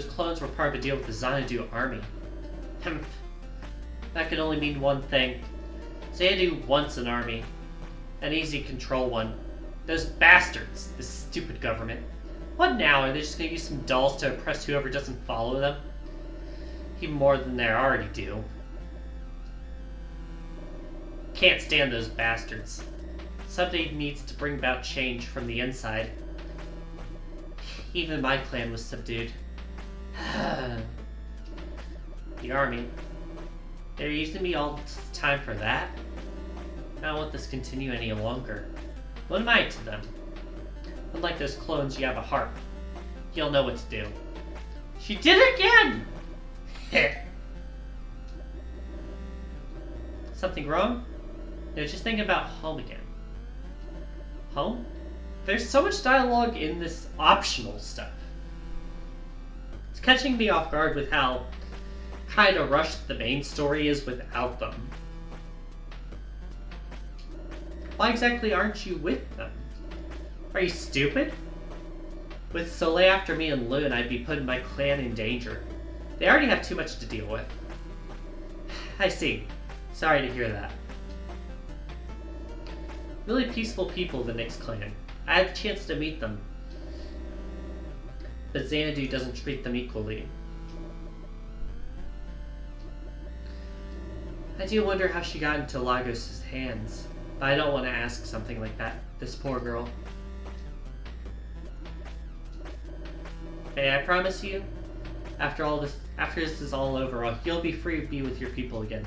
clones were part of a deal with the Xanadu army. That could only mean one thing. Xanadu wants an army. An easy to control one. Those bastards, this stupid government. What now? Are they just gonna use some dolls to oppress whoever doesn't follow them? Even more than they already do. Can't stand those bastards. Somebody needs to bring about change from the inside. Even my clan was subdued. The army. They're using me all the time for that? I don't want this to continue any longer. What am I to them? Unlike those clones, you have a heart. You'll know what to do. She did it again! Something wrong? No, just thinking about home again. Home? There's so much dialogue in this optional stuff. It's catching me off guard with how kind of rushed the main story is without them. Why exactly aren't you with them? Are you stupid? With Soleil after me and Lune, I'd be putting my clan in danger. They already have too much to deal with. I see. Sorry to hear that. Really peaceful people, the Nyx clan. I had the chance to meet them. But Xanadu doesn't treat them equally. I do wonder how she got into Lagos' hands. But I don't want to ask something like that. This poor girl. Hey, I promise you, after this is all over, you'll be free to be with your people again.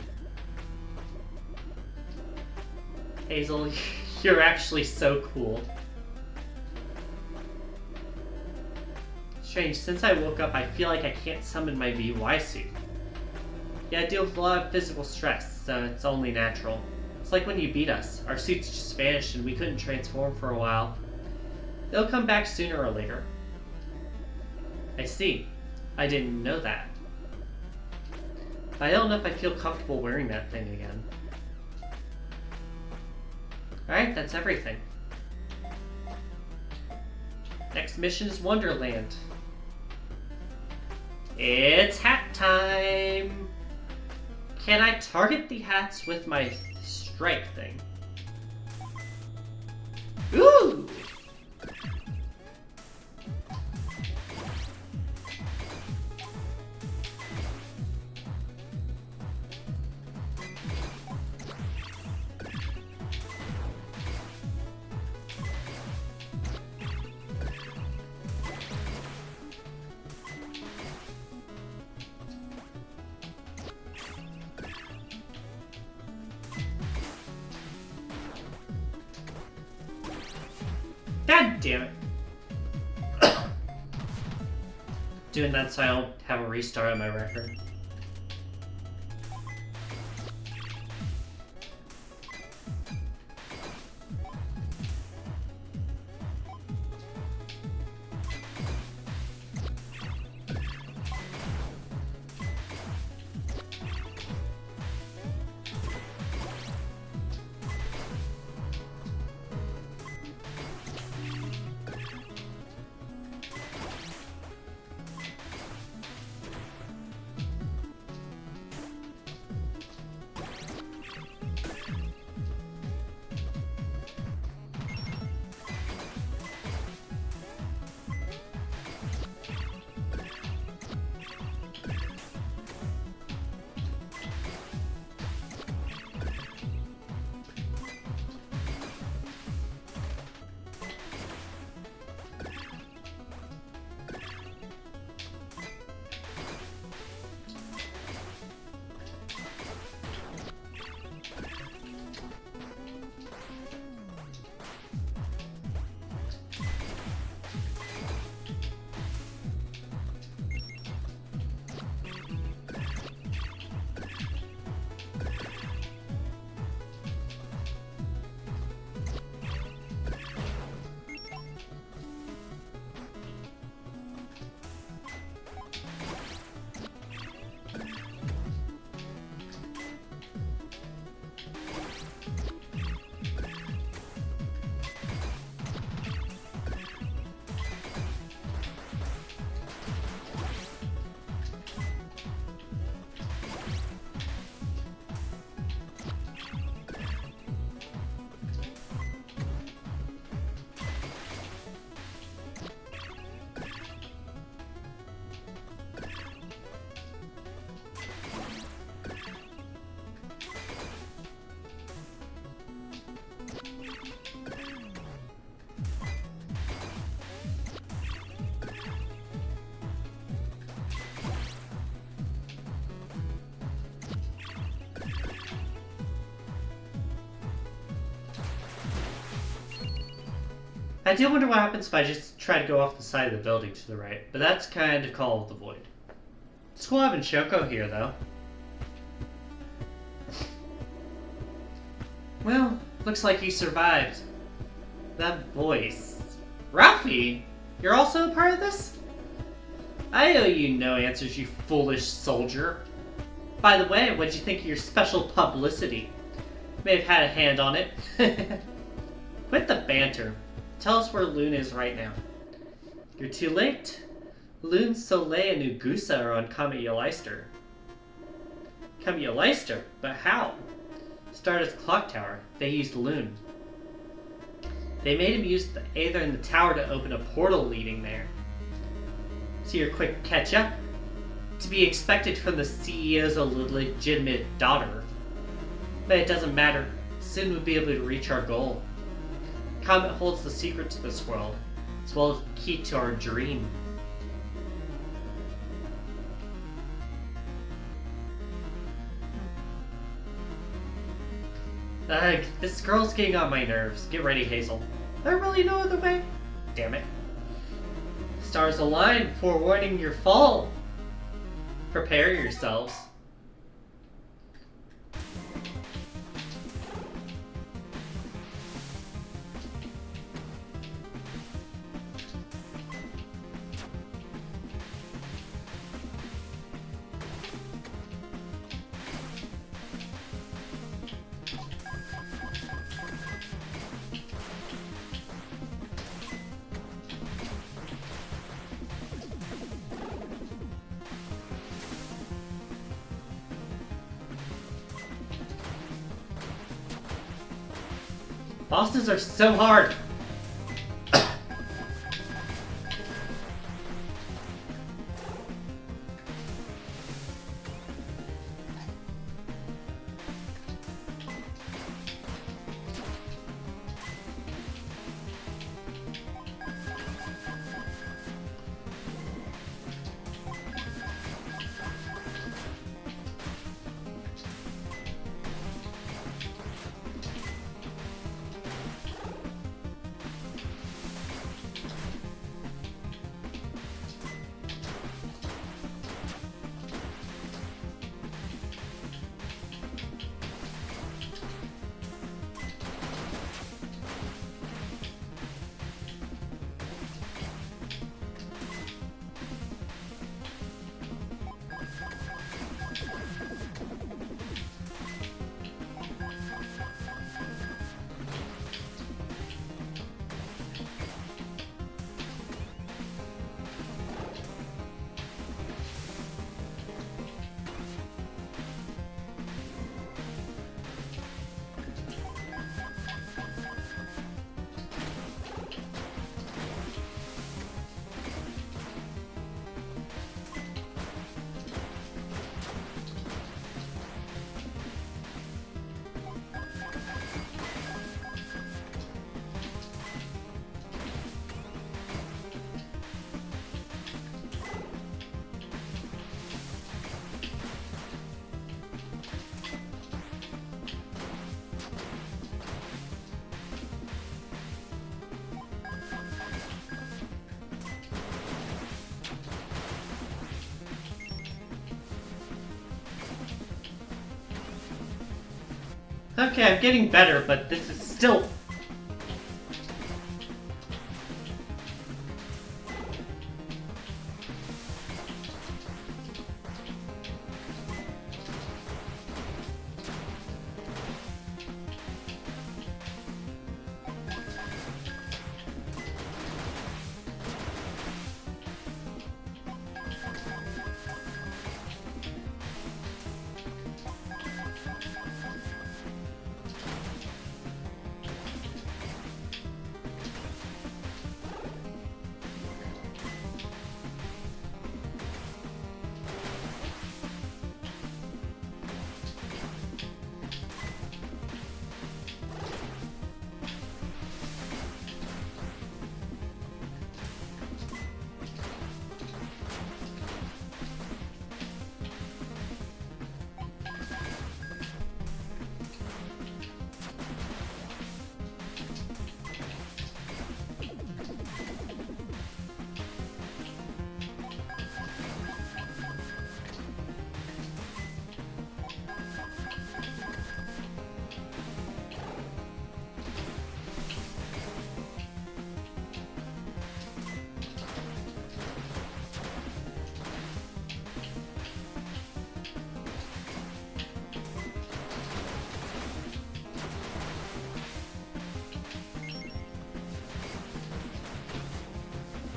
Hazel, you're actually so cool. Strange, since I woke up, I feel like I can't summon my VY suit. Yeah, I deal with a lot of physical stress, so it's only natural. It's like when you beat us. Our suits just vanished and we couldn't transform for a while. They'll come back sooner or later. I see. I didn't know that. I don't know if I feel comfortable wearing that thing again. Alright, that's everything. Next mission is Wonderland. It's hat time! Can I target the hats with my strike thing? Ooh! God damn it. Doing that so I don't have a restart on my record. I do wonder what happens if I just try to go off the side of the building to the right, but that's kind of Call of the Void. It's cool having Shoko here, though. Well, looks like you survived. That voice. Ralphie! You're also a part of this? I owe you no answers, you foolish soldier. By the way, what'd you think of your special publicity? May have had a hand on it. Quit the banter. Tell us where Loon is right now. You're too late. Loon, Soleil, and Ugusa are on Kamiyalister. Kamiyalister? But how? Stardust Clock Tower. They used Loon. They made him use the Aether in the tower to open a portal leading there. So you're quick catch up? To be expected from the CEO's legitimate daughter. But it doesn't matter. Soon we'll be able to reach our goal. Comet holds the secret to this world, as well as the key to our dream. This girl's getting on my nerves. Get ready, Hazel. There really no other way? Damn it. Stars align, forewarning your fall. Prepare yourselves. Bosses are so hard! Okay, I'm getting better, but this is still...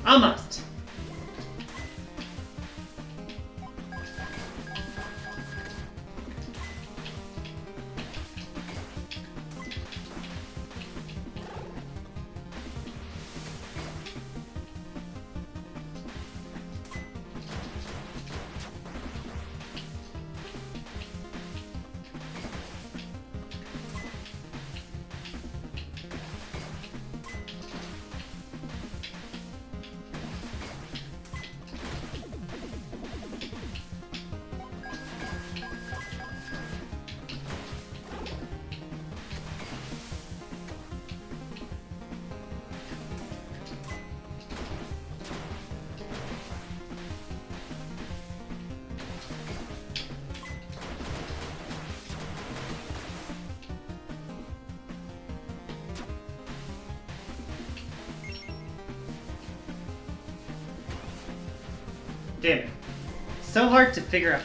Almost. Damn it. It's so hard to figure out.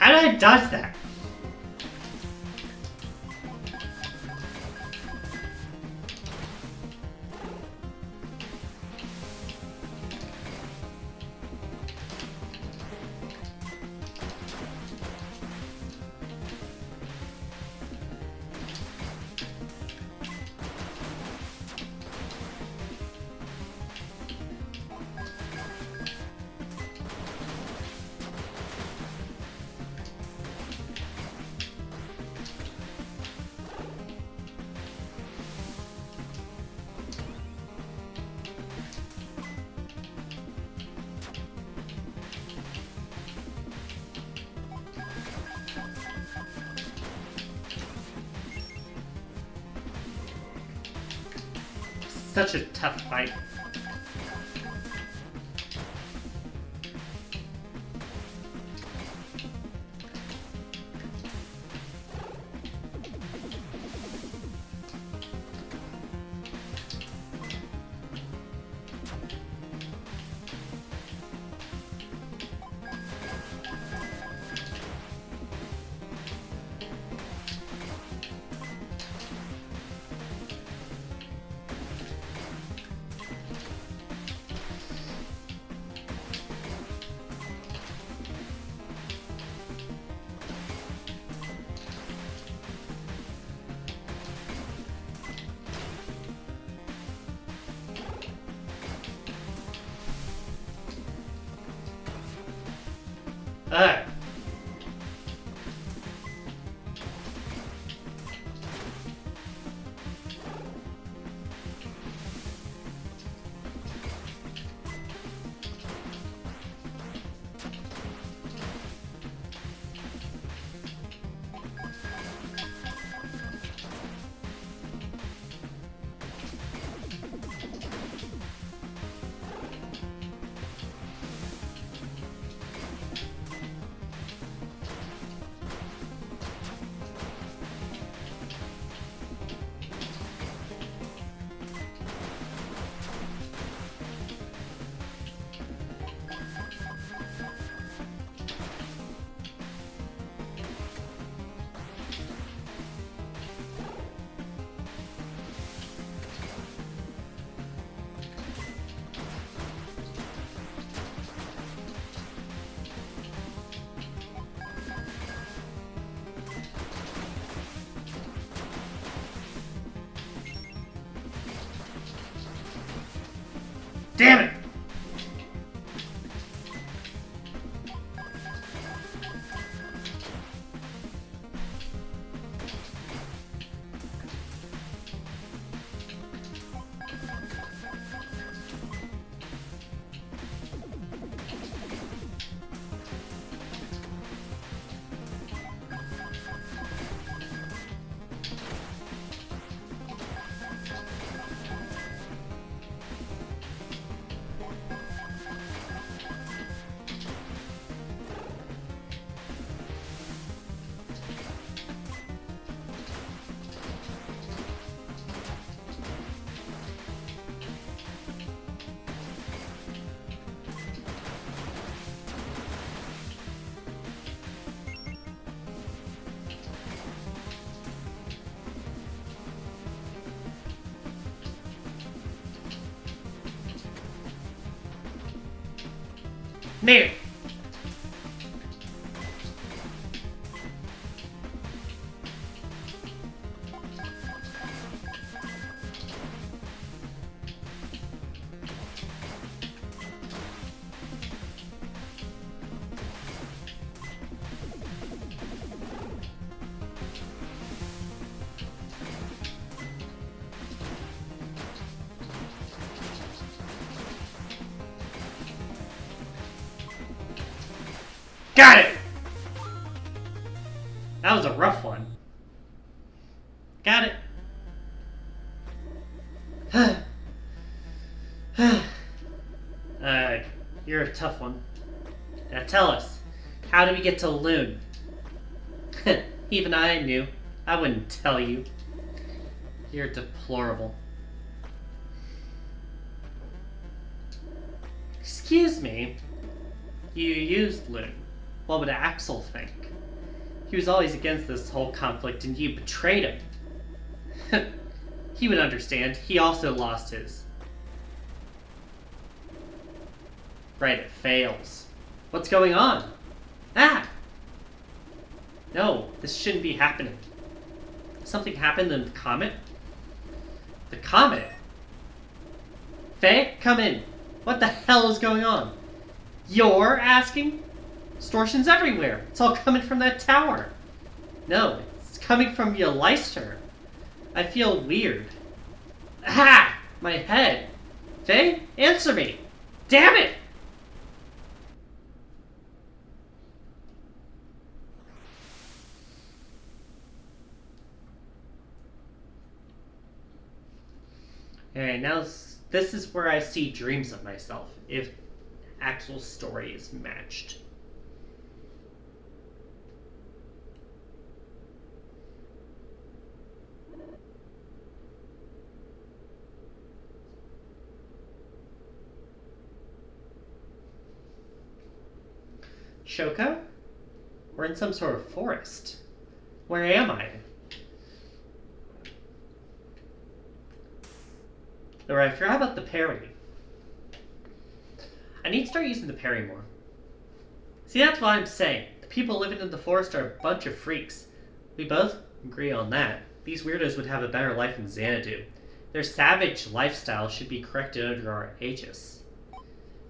How did I dodge that? Such a tough fight. Alright. Damn it! There! Got it! That was a rough one. Got it. You're a tough one. Now tell us, how did we get to Loon? Even I knew. I wouldn't tell you. You're deplorable. Excuse me. You used Loon. What would Axel think? He was always against this whole conflict and you betrayed him. He would understand. He also lost his. Right, it fails. What's going on? Ah! No, this shouldn't be happening. Something happened in the comet? The comet? Faye, come in. What the hell is going on? You're asking? Distortion's everywhere. It's all coming from that tower. No, it's coming from your Leicester. I feel weird. Ah! My head. Faye, answer me. Damn it! Alright, now this is where I see dreams of myself, if Axel's story is matched. Shoko? We're in some sort of forest. Where am I? Alright, I forgot about the parry. I need to start using the parry more. See, that's what I'm saying. The people living in the forest are a bunch of freaks. We both agree on that. These weirdos would have a better life than Xanadu. Their savage lifestyle should be corrected under our aegis.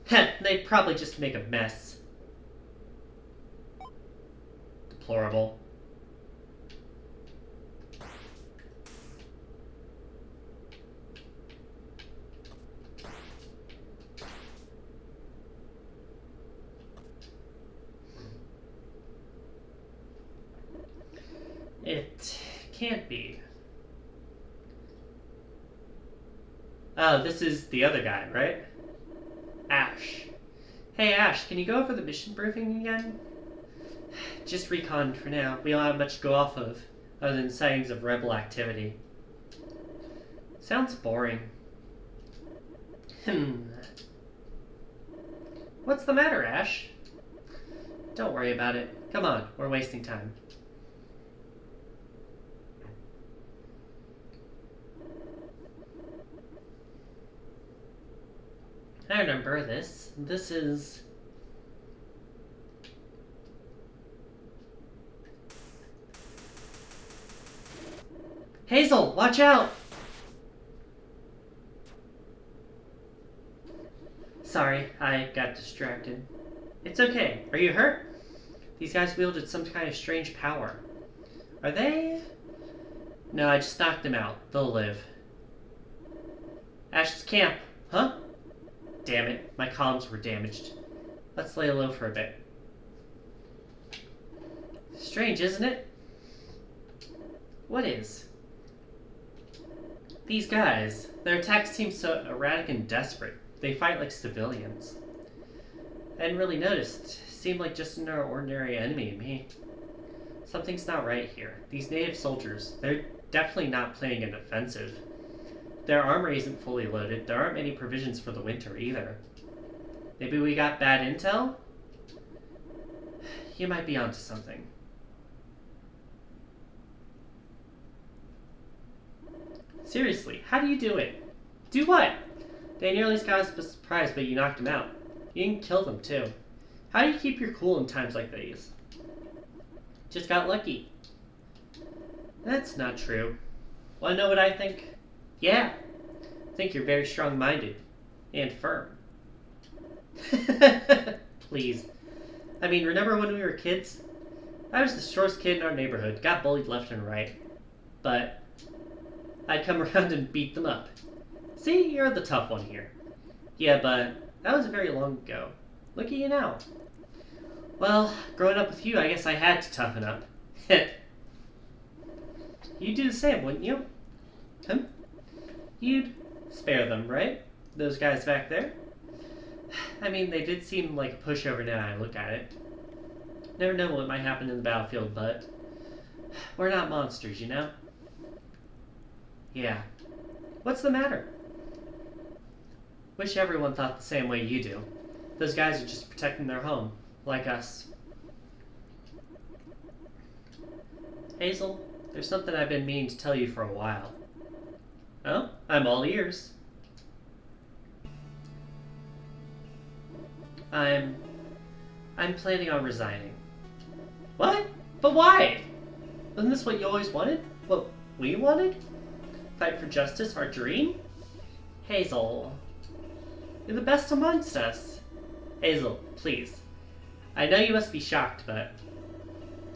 Heh, they'd probably just make a mess. Deplorable. It can't be. Oh, this is the other guy, right? Ash. Hey Ash, can you go over the mission briefing again? Just recon for now. We don't have much to go off of, other than sightings of rebel activity. Sounds boring. What's the matter, Ash? Don't worry about it. Come on, we're wasting time. I remember this. This is... Hazel, watch out! sorry, I got distracted. It's okay. Are you hurt? These guys wielded some kind of strange power. Are they? No, I just knocked them out. They'll live. Ash's camp. Huh? Damn it, my columns were damaged. Let's lay low for a bit. Strange, isn't it? What is? These guys, their attacks seem so erratic and desperate. They fight like civilians. I hadn't really noticed. Seemed like just another ordinary enemy to me. Something's not right here. These native soldiers, they're definitely not planning an offensive. Their armor isn't fully loaded. There aren't many provisions for the winter either. Maybe we got bad intel? You might be onto something. Seriously, how do you do it? Do what? They nearly got us by surprise, but you knocked them out. You can kill them too. How do you keep your cool in times like these? Just got lucky. That's not true. Wanna know what I think? Yeah. I think you're very strong-minded. And firm. Please. I mean, remember when we were kids? I was the shortest kid in our neighborhood, got bullied left and right. But I'd come around and beat them up. See, you're the tough one here. Yeah, but that was very long ago. Look at you now. Well, growing up with you, I guess I had to toughen up. You'd do the same, wouldn't you? Huh? You'd spare them, right? Those guys back there? I mean, they did seem like a pushover now I look at it. Never know what might happen in the battlefield, but we're not monsters, you know? Yeah. What's the matter? Wish everyone thought the same way you do. Those guys are just protecting their home, like us. Hazel, there's something I've been meaning to tell you for a while. Oh, I'm all ears. I'm planning on resigning. What? But why? Wasn't this what you always wanted? What we wanted? Fight for justice, our dream? Hazel, you're the best amongst us. Hazel, please. I know you must be shocked, but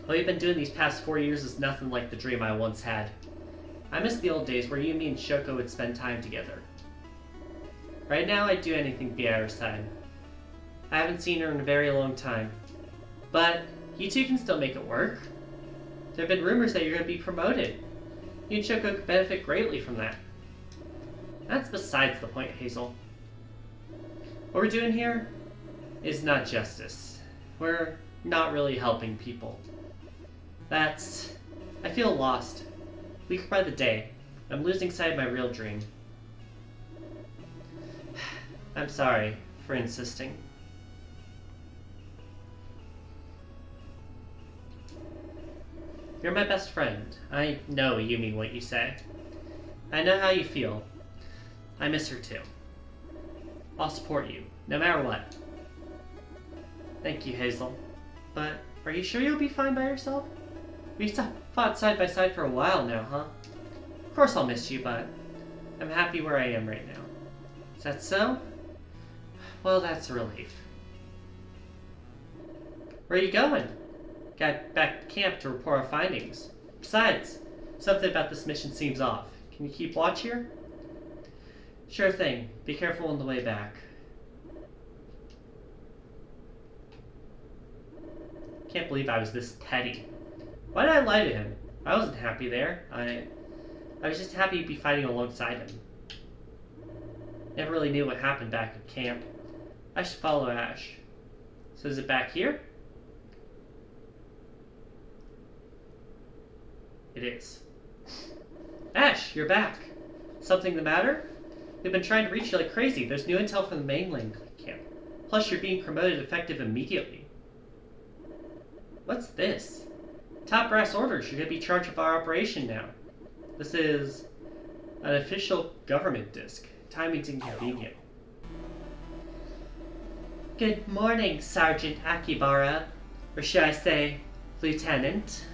what you've been doing these past 4 years is nothing like the dream I once had. I miss the old days where you, me, and Shoko would spend time together. Right now, I'd do anything to be at her side. I haven't seen her in a very long time. But you two can still make it work. There have been rumors that you're going to be promoted. You and Shoko could benefit greatly from that. That's besides the point, Hazel. What we're doing here is not justice. We're not really helping people. I feel lost. Week by the day. I'm losing sight of my real dream. I'm sorry for insisting. You're my best friend. I know you mean what you say. I know how you feel. I miss her too. I'll support you, no matter what. Thank you, Hazel. But are you sure you'll be fine by yourself? We've fought side by side for a while now, huh? Of course I'll miss you, but I'm happy where I am right now. Is that so? Well, that's a relief. Where are you going? Got back to camp to report our findings. Besides, something about this mission seems off. Can you keep watch here? Sure thing. Be careful on the way back. Can't believe I was this petty. Why did I lie to him? I wasn't happy there. I was just happy to be fighting alongside him. Never really knew what happened back at camp. I should follow Ash. So is it back here? It is. Ash, you're back. Something the matter? We've been trying to reach you like crazy. There's new intel from the mainland camp. Plus, you're being promoted effective immediately. What's this? Top brass orders. You're going to be in charge of our operation now. This is an official government disc. Timing's inconvenient. Good morning, Sergeant Akibara. Or should I say, Lieutenant?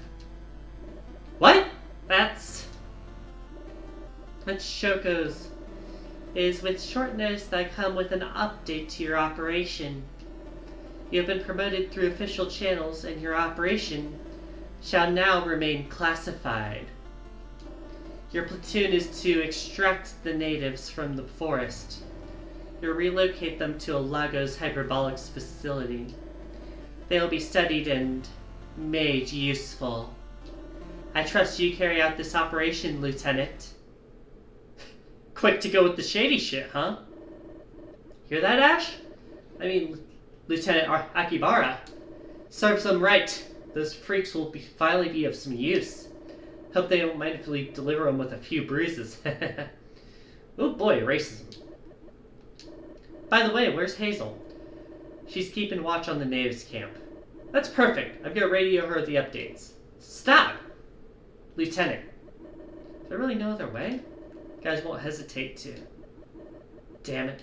What? That's Shoko's is with short notice that I come with an update to your operation. You have been promoted through official channels, and your operation shall now remain classified. Your platoon is to extract the natives from the forest. You'll relocate them to a Lagos Hyperbolics facility. They will be studied and made useful. I trust you carry out this operation, Lieutenant. Quick to go with the shady shit, huh? Hear that, Ash? I mean, Lieutenant Akibara. Serves them right. Those freaks will finally be of some use. Hope they don't mind if we deliver them with a few bruises. Oh boy, racism. By the way, where's Hazel? She's keeping watch on the natives camp. That's perfect. I'm gonna radio her the updates. Stop! Lieutenant. Is there really no other way? Guys won't hesitate to. Damn it.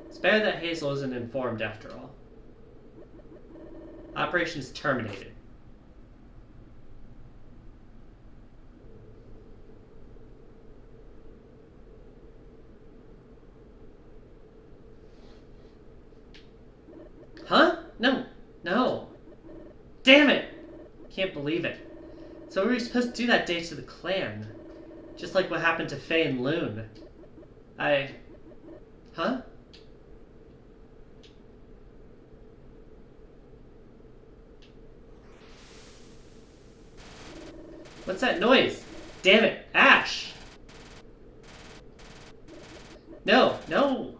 It's better that Hazel isn't informed after all. Operation's terminated. Huh? No. No. Damn it! Can't believe it. So what were we supposed to do that day to the clan? Just like what happened to Faye and Loon. Huh? What's that noise? Damn it, Ash! No, no!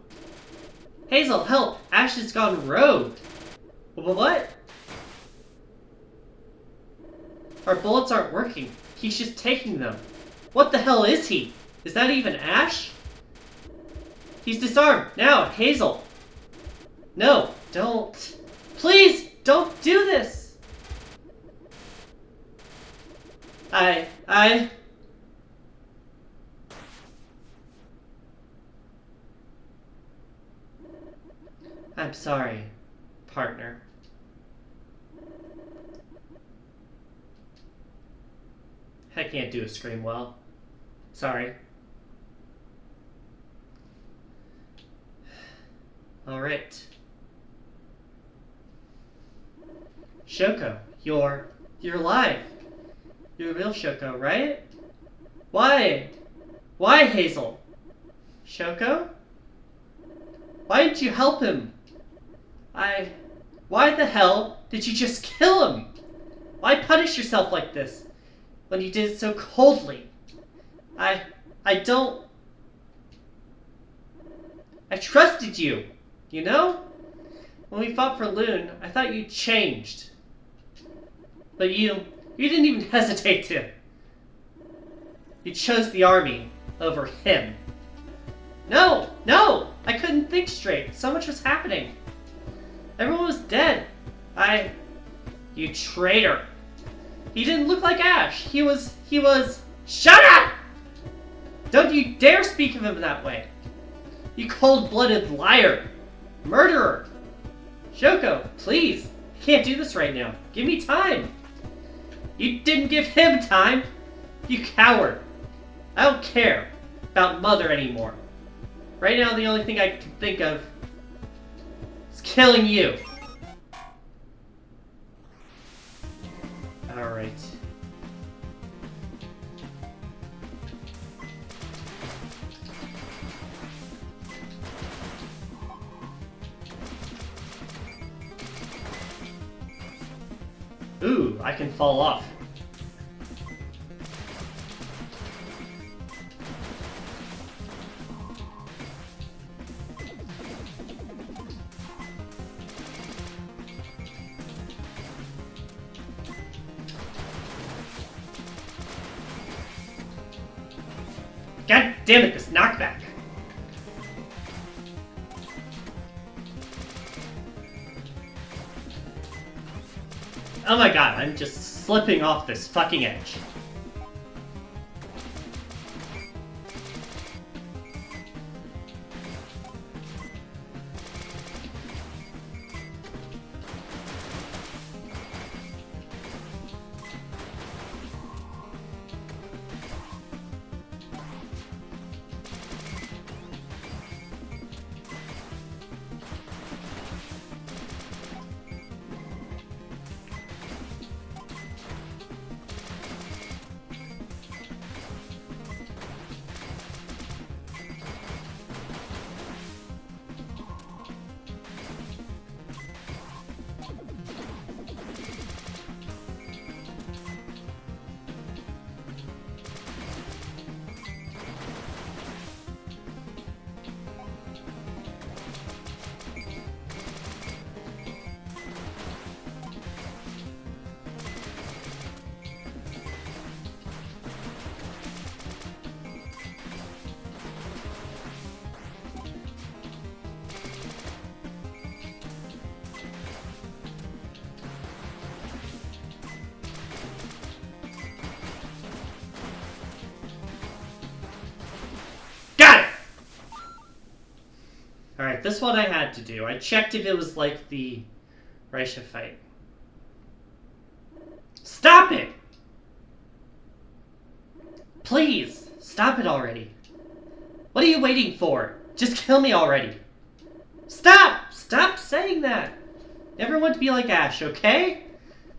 Hazel, help! Ash has gone rogue! What? Our bullets aren't working. He's just taking them. What the hell is he? Is that even Ash? He's disarmed! Now, Hazel! No, don't. Please, don't do this! I'm sorry, partner. I can't do a scream well. Sorry. Alright. Shoko, you're alive. You're the real Shoko, right? Why? Why, Hazel? Shoko? Why didn't you help him? Why the hell did you just kill him? Why punish yourself like this when you did it so coldly? I trusted you, you know? When we fought for Loon, I thought you changed. But you didn't even hesitate to. You chose the army over him. No! I couldn't think straight. So much was happening. Everyone was dead. You traitor. He didn't look like Ash. He was... Shut up! Don't you dare speak of him that way. You cold-blooded liar. Murderer. Shoko, please. I can't do this right now. Give me time. You didn't give him time. You coward. I don't care about Mother anymore. Right now, the only thing I can think of is killing you. Alright. Ooh, I can fall off. God damn it, this knockback! Oh my god, I'm just slipping off this fucking edge. this one I had to do. I checked if it was like the Reisha fight. Stop it! Please, stop it already. What are you waiting for? Just kill me already. Stop! Stop saying that! Never want to be like Ash, okay?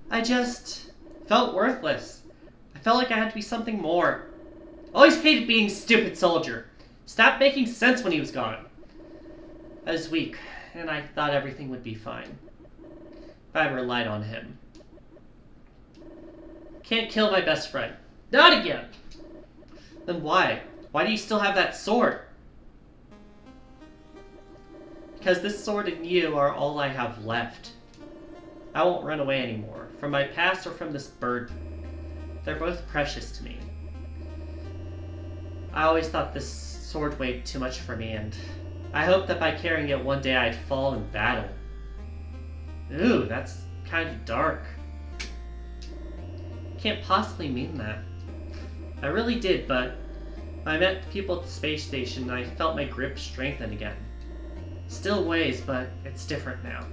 I just felt worthless. I felt like I had to be something more. Always hated being a stupid soldier. Stopped making sense when he was gone. I was weak, and I thought everything would be fine. If I relied on him. Can't kill my best friend. Not again! Then why? Why do you still have that sword? Because this sword and you are all I have left. I won't run away anymore, from my past or from this burden. They're both precious to me. I always thought this sword weighed too much for me, and I hoped that by carrying it one day I'd fall in battle. Ooh, that's kind of dark. Can't possibly mean that. I really did, but I met people at the space station and I felt my grip strengthen again. Still weighs, but it's different now.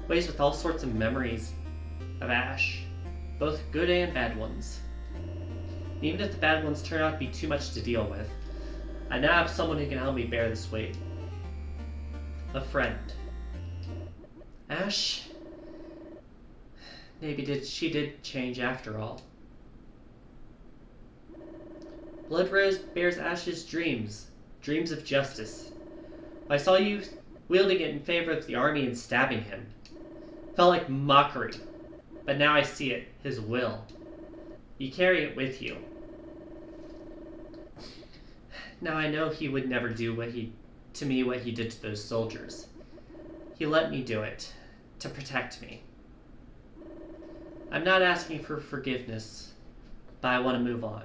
Weighs with all sorts of memories of Ash, both good and bad ones. Even if the bad ones turn out to be too much to deal with, I now have someone who can help me bear this weight. A friend. Ash? Maybe she did change after all. Blood Rose bears Ash's dreams. Dreams of justice. I saw you wielding it in favor of the army and stabbing him. Felt like mockery. But now I see it. His will. You carry it with you. Now I know he would never do what he did to those soldiers. He let me do it. To protect me. I'm not asking for forgiveness, but I want to move on.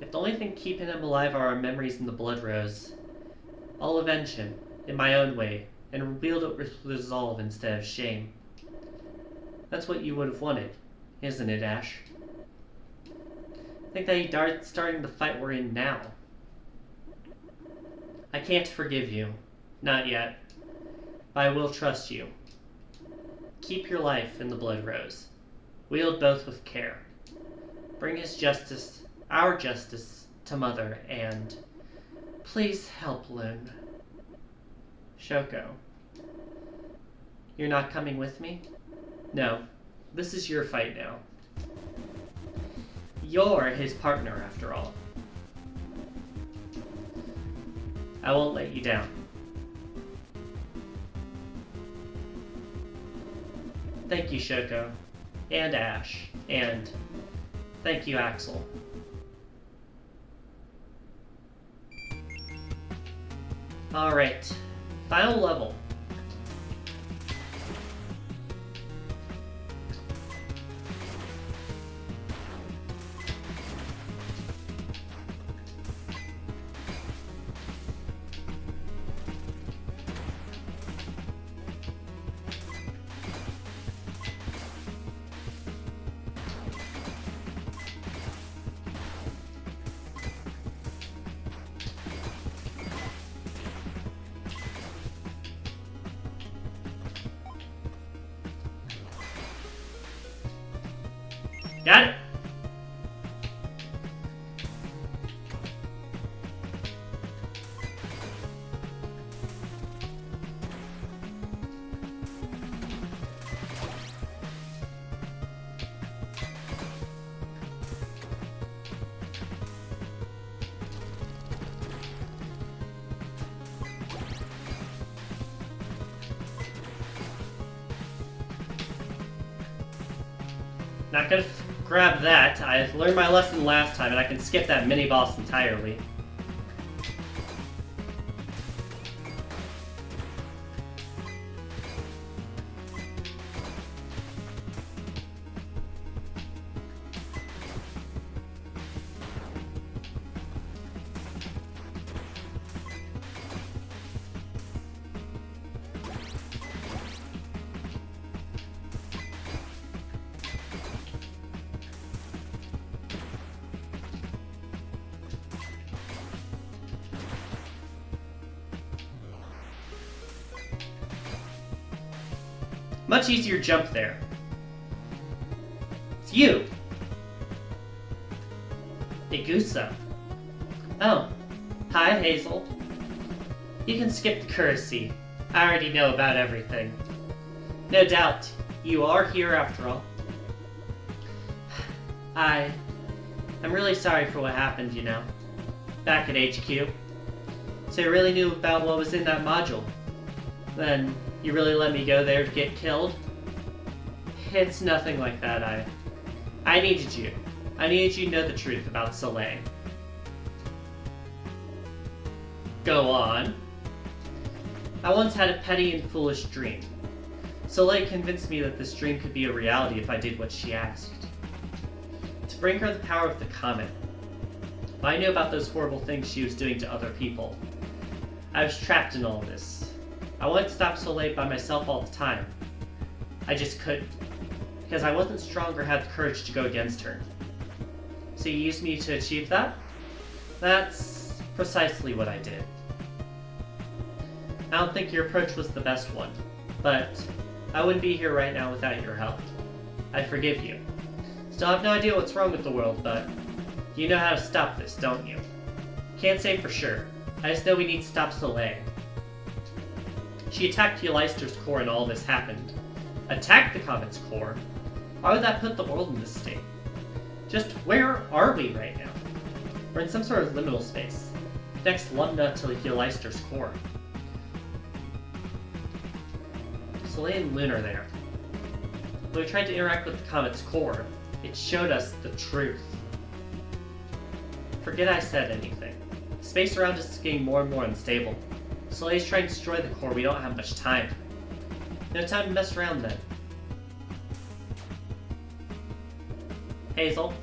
If the only thing keeping him alive are our memories in the Blood Rose, I'll avenge him, in my own way, and wield it with resolve instead of shame. That's what you would have wanted, isn't it, Ash? Think that he starting the fight we're in now. I can't forgive you. Not yet. But I will trust you. Keep your life in the Blood Rose. Wield both with care. Bring his justice, our justice, to Mother, and please help Lune. Shoko. You're not coming with me? No. This is your fight now. You're his partner, after all. I won't let you down. Thank you, Shoko. And Ash. And thank you, Axel. Alright. Final level. Got it! Not gonna grab that. I learned my lesson last time and I can skip that mini-boss entirely. Much easier jump there. It's you! Igusa. Oh. Hi, Hazel. You can skip the courtesy. I already know about everything. No doubt, you are here after all. I'm really sorry for what happened, you know. Back at HQ. So you really knew about what was in that module. Then you really let me go there to get killed? It's nothing like that. I needed you. I needed you to know the truth about Soleil. Go on. I once had a petty and foolish dream. Soleil convinced me that this dream could be a reality if I did what she asked. To bring her the power of the comet. I knew about those horrible things she was doing to other people. I was trapped in all this. I wanted to stop Soleil by myself all the time. I just couldn't, because I wasn't strong or had the courage to go against her. So you used me to achieve that? That's precisely what I did. I don't think your approach was the best one, but I wouldn't be here right now without your help. I forgive you. Still have no idea what's wrong with the world, but you know how to stop this, don't you? Can't say for sure. I just know we need to stop Soleil. She attacked Euleister's core and all this happened. Attacked the comet's core? Why would that put the world in this state? Just where are we right now? We're in some sort of liminal space. Next Lambda to Euleister's core. Soleil and Lune are there. When we tried to interact with the comet's core, it showed us the truth. Forget I said anything. Space around us is getting more and more unstable. Soleil's trying to destroy the core. We don't have much time. No time to mess around then. Hazel,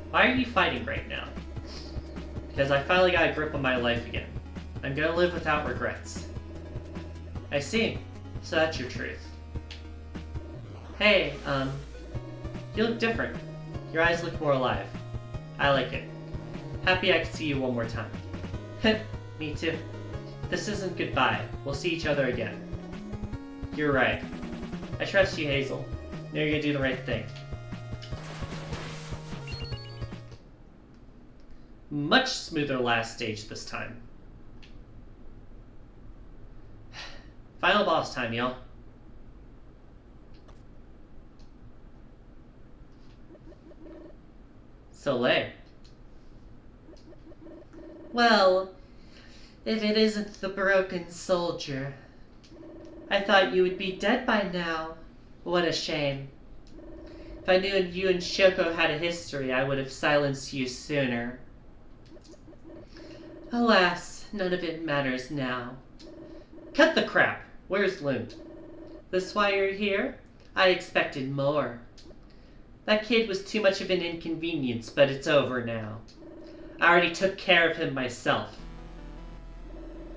why are you fighting right now? Because I finally got a grip on my life again. I'm gonna live without regrets. I see. So that's your truth. Hey, you look different. Your eyes look more alive. I like it. Happy I can see you one more time. Me too. This isn't goodbye. We'll see each other again. You're right. I trust you, Hazel. Know you're gonna do the right thing. Much smoother last stage this time. Final boss time, y'all. Soleil. Well, if it isn't the broken soldier. I thought you would be dead by now. What a shame. If I knew you and Shoko had a history, I would have silenced you sooner. Alas, none of it matters now. Cut the crap! Where's Lune? This why you're here? I expected more. That kid was too much of an inconvenience, but it's over now. I already took care of him myself.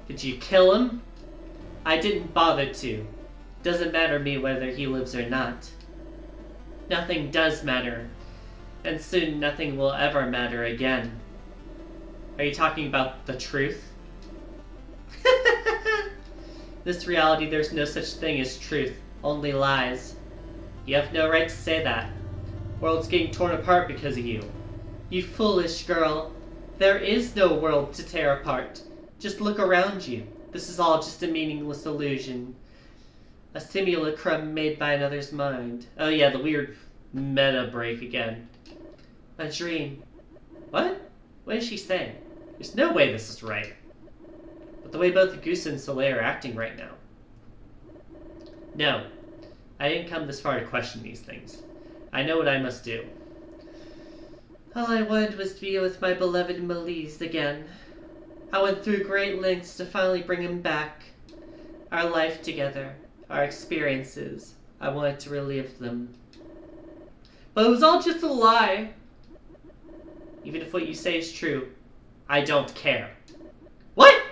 Did you kill him? I didn't bother to. Doesn't matter to me whether he lives or not. Nothing does matter, and soon nothing will ever matter again. Are you talking about the truth? This reality, there's no such thing as truth, only lies. You have no right to say that. World's getting torn apart because of you. You foolish girl. There is no world to tear apart. Just look around you. This is all just a meaningless illusion. A simulacrum made by another's mind. Oh yeah, the weird meta break again. A dream. What? What is she saying? There's no way this is right. But the way both Igusa and Soleil are acting right now. No. I didn't come this far to question these things. I know what I must do. All I wanted was to be with my beloved Melise again. I went through great lengths to finally bring him back. Our life together, our experiences, I wanted to relive them. But it was all just a lie. Even if what you say is true, I don't care. What?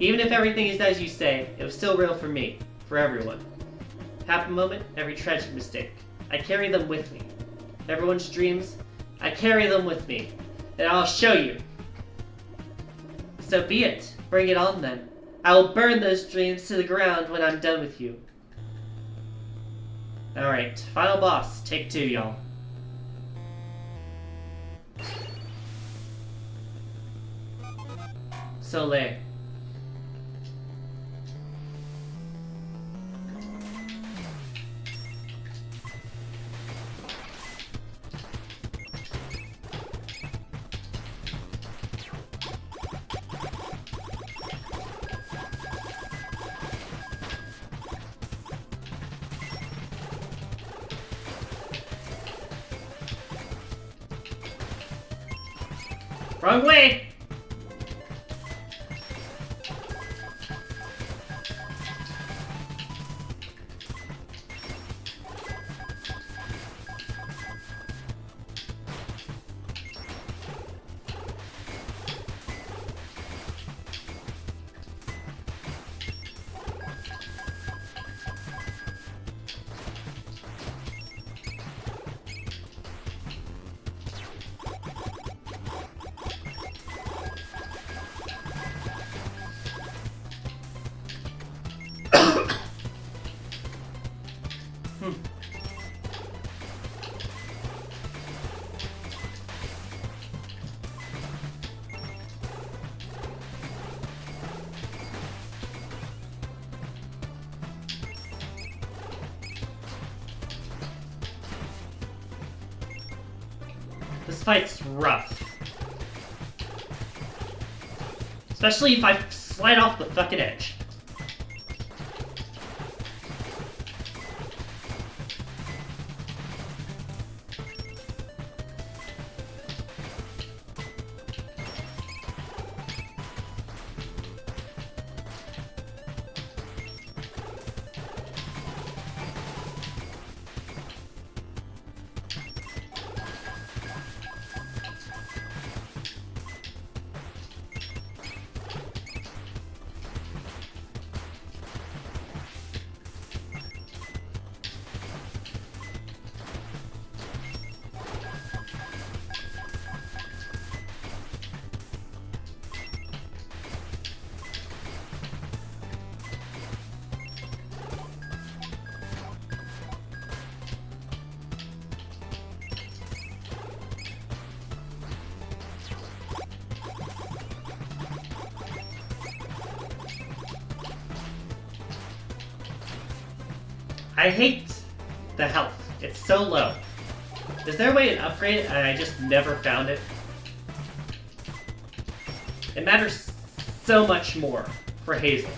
Even if everything is as you say, it was still real for me, for everyone. Happy moment, every tragic mistake. I carry them with me. Everyone's dreams, I carry them with me. And I'll show you. So be it. Bring it on then. I will burn those dreams to the ground when I'm done with you. Alright, final boss. Take 2, y'all. Soleil. Wrong way! This fight's rough. Especially if I slide off the fucking edge. I hate the health. It's so low. Is there a way to upgrade it and I just never found it? It matters so much more for Hazel.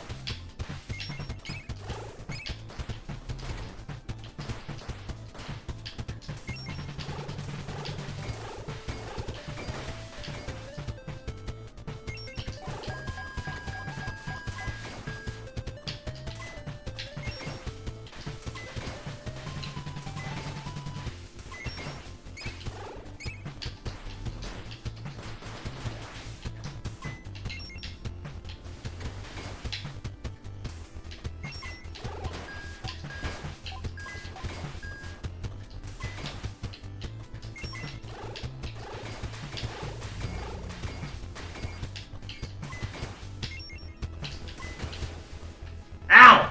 Ow!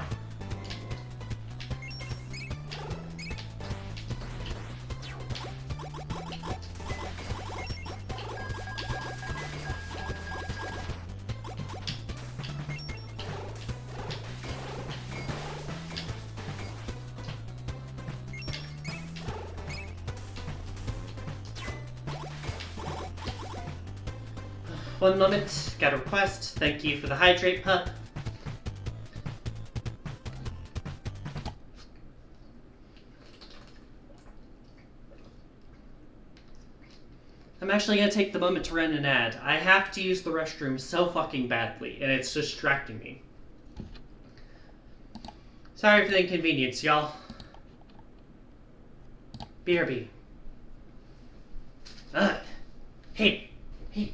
One moment, got a request. Thank you for the hydrate, pup. I'm actually gonna take the moment to run an ad. I have to use the restroom so fucking badly, and it's distracting me. Sorry for the inconvenience, y'all. BRB. Ugh. Hey. Hey.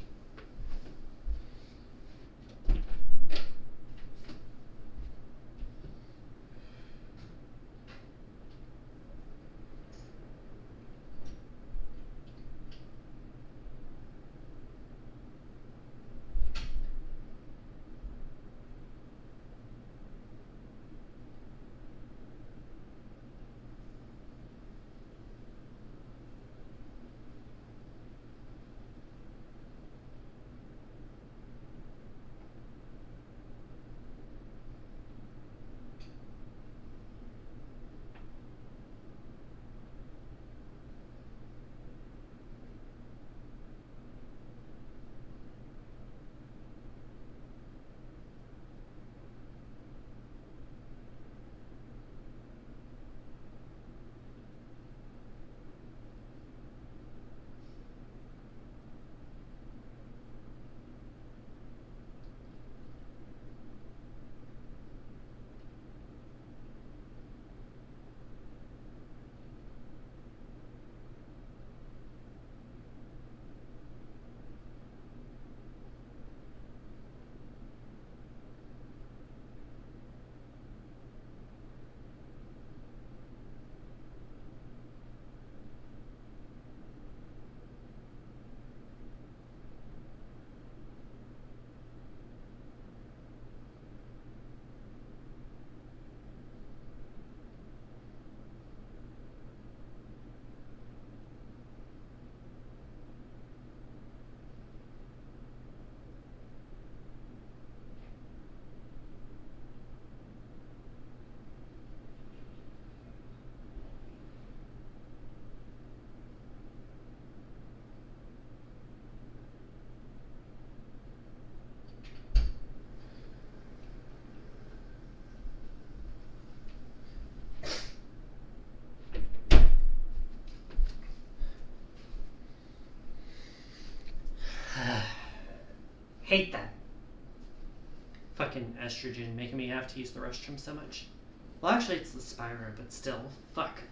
Hate that. Fucking estrogen making me have to use the restroom so much. Well, actually, it's the Spyro, but still. Fuck.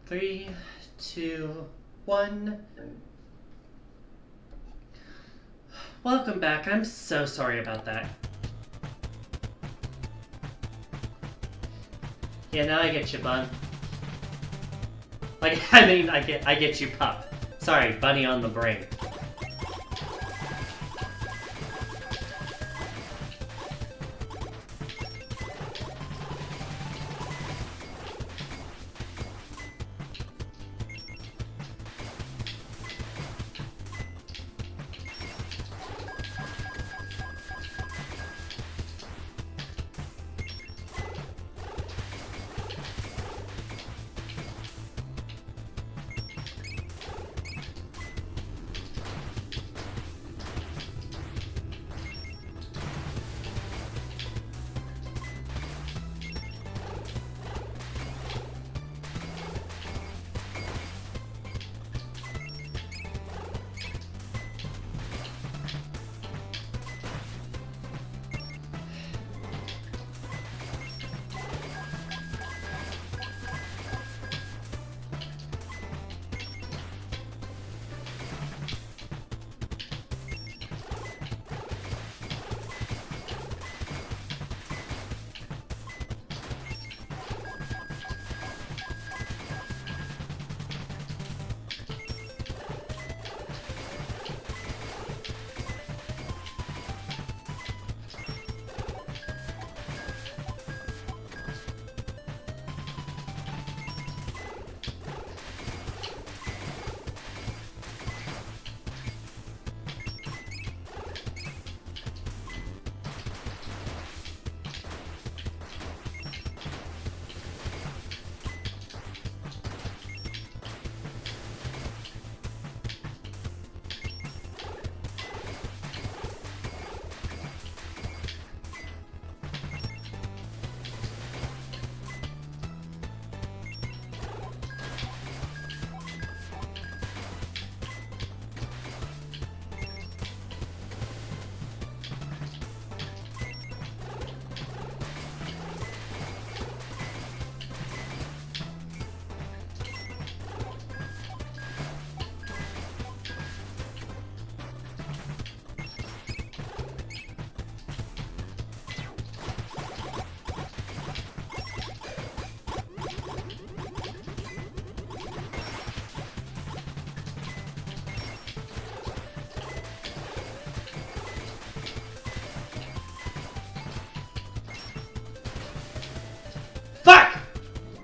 Three, two, one. Welcome back. I'm so sorry about that. Yeah, now I get you, bun. Like, I mean, I get you, pup. Sorry, bunny on the brain.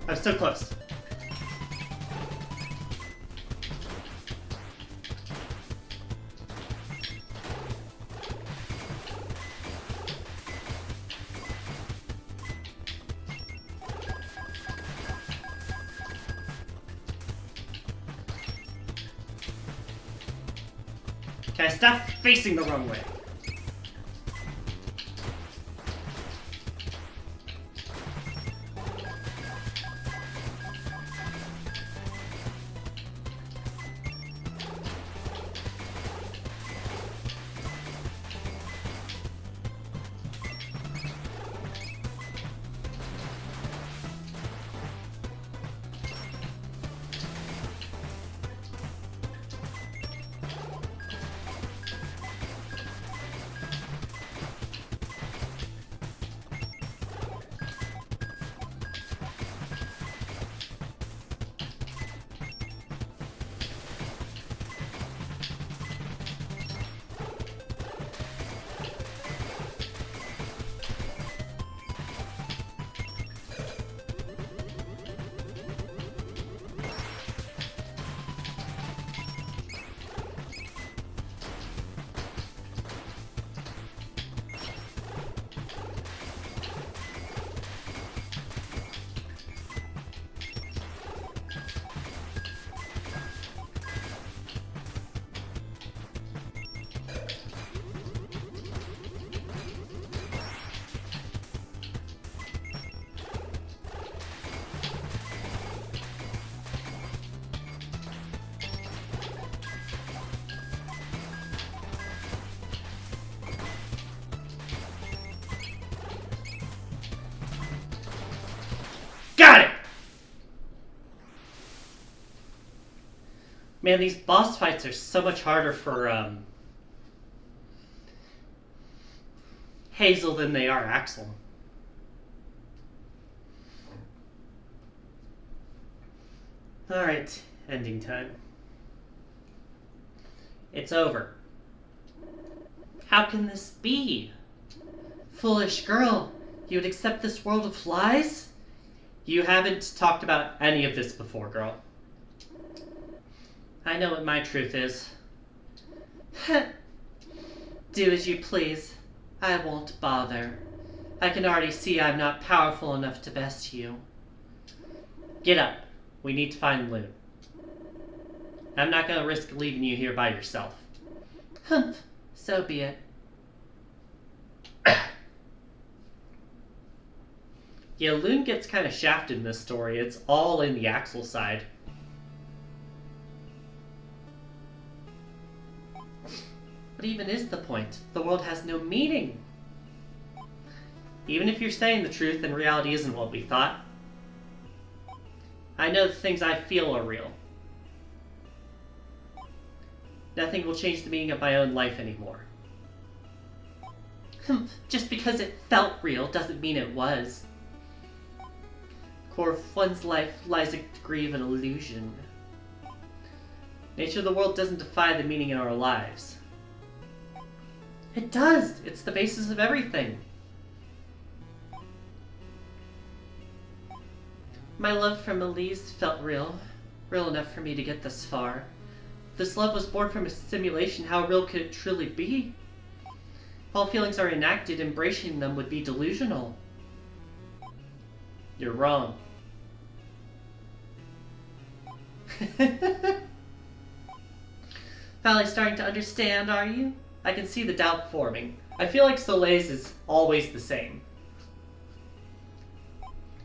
I'm so close. Can I stop facing the wrong way? Man, these boss fights are so much harder for Hazel than they are Axel. Alright, ending time. It's over. How can this be? Foolish girl, you would accept this world of lies? You haven't talked about any of this before, girl. I know what my truth is. Do as you please. I won't bother. I can already see I'm not powerful enough to best you. Get up. We need to find Loon. I'm not going to risk leaving you here by yourself. Humph. So be it. Yeah, Loon gets kind of shafted in this story. It's all in the Axel side. What even is the point? The world has no meaning. Even if you're saying the truth and reality isn't what we thought, I know the things I feel are real. Nothing will change the meaning of my own life anymore. Just because it felt real doesn't mean it was. The core of one's life lies a degree of an illusion. Nature of the world doesn't define the meaning in our lives. It does! It's the basis of everything. My love for Elise felt real. Real enough for me to get this far. If this love was born from a simulation, how real could it truly be? If all feelings are enacted, embracing them would be delusional. You're wrong. Finally starting to understand, are you? I can see the doubt forming. I feel like Soleil's is always the same.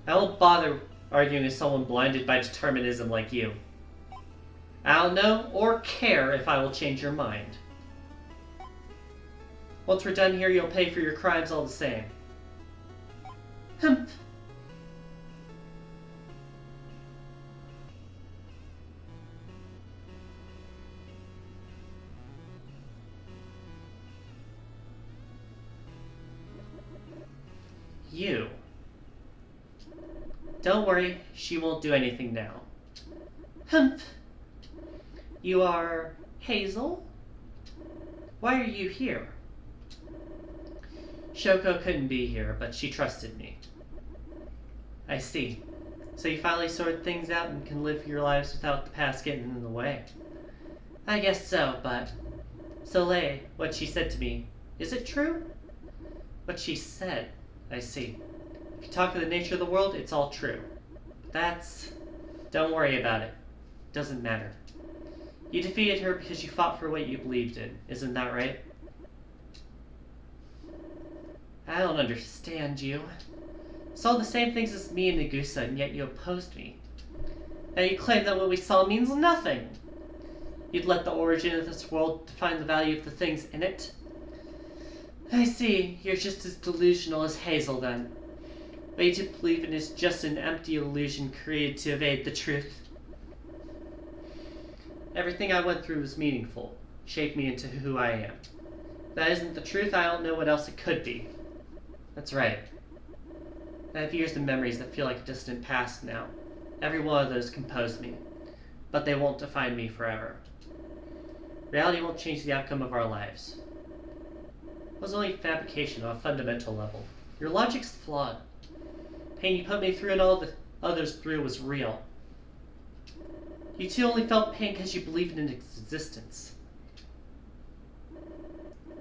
I won't bother arguing with someone blinded by determinism like you. I don't know or care if I will change your mind. Once we're done here, you'll pay for your crimes all the same. Humph. You. Don't worry, she won't do anything now. Humph. You are Hazel? Why are you here? Shoko couldn't be here, but she trusted me. I see. So you finally sort things out and can live your lives without the past getting in the way. I guess so, but... Soleil, what she said to me, is it true? What she said, I see. If you talk to the nature of the world, it's all true. That's... Don't worry about it. Doesn't matter. You defeated her because you fought for what you believed in, isn't that right? I don't understand you. Saw the same things as me and Nagusa, and yet you opposed me. Now you claim that what we saw means nothing. You'd let the origin of this world define the value of the things in it. I see. You're just as delusional as Hazel, then. What you believe in is just an empty illusion created to evade the truth. Everything I went through was meaningful, shaped me into who I am. If that isn't the truth, I don't know what else it could be. That's right. I have years of memories that feel like a distant past now. Every one of those composed me, but they won't define me forever. Reality won't change the outcome of our lives. It was only fabrication on a fundamental level. Your logic's flawed. Pain you put me through and all the others through was real. You two only felt pain because you believed in its existence.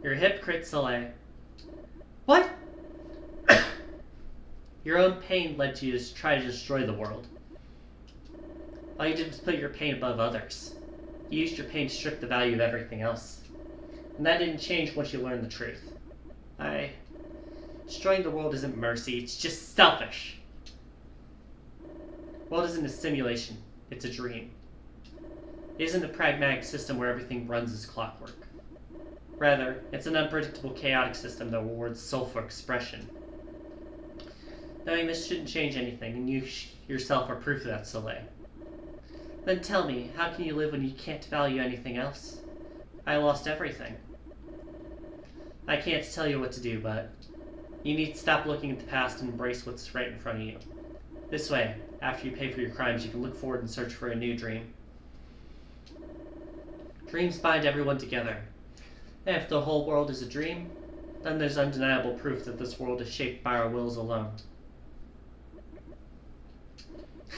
You're a hypocrite, Soleil. What? Your own pain led you to try to destroy the world. All you did was put your pain above others. You used your pain to strip the value of everything else. And that didn't change once you learned the truth. Destroying the world isn't mercy, it's just selfish. The world isn't a simulation, it's a dream. It isn't a pragmatic system where everything runs as clockwork. Rather, it's an unpredictable, chaotic system that rewards soul for expression. Knowing this shouldn't change anything, and you yourself are proof of that, Soleil. Then tell me, how can you live when you can't value anything else? I lost everything. I can't tell you what to do, but you need to stop looking at the past and embrace what's right in front of you. This way, after you pay for your crimes, you can look forward and search for a new dream. Dreams bind everyone together. And if the whole world is a dream, then there's undeniable proof that this world is shaped by our wills alone.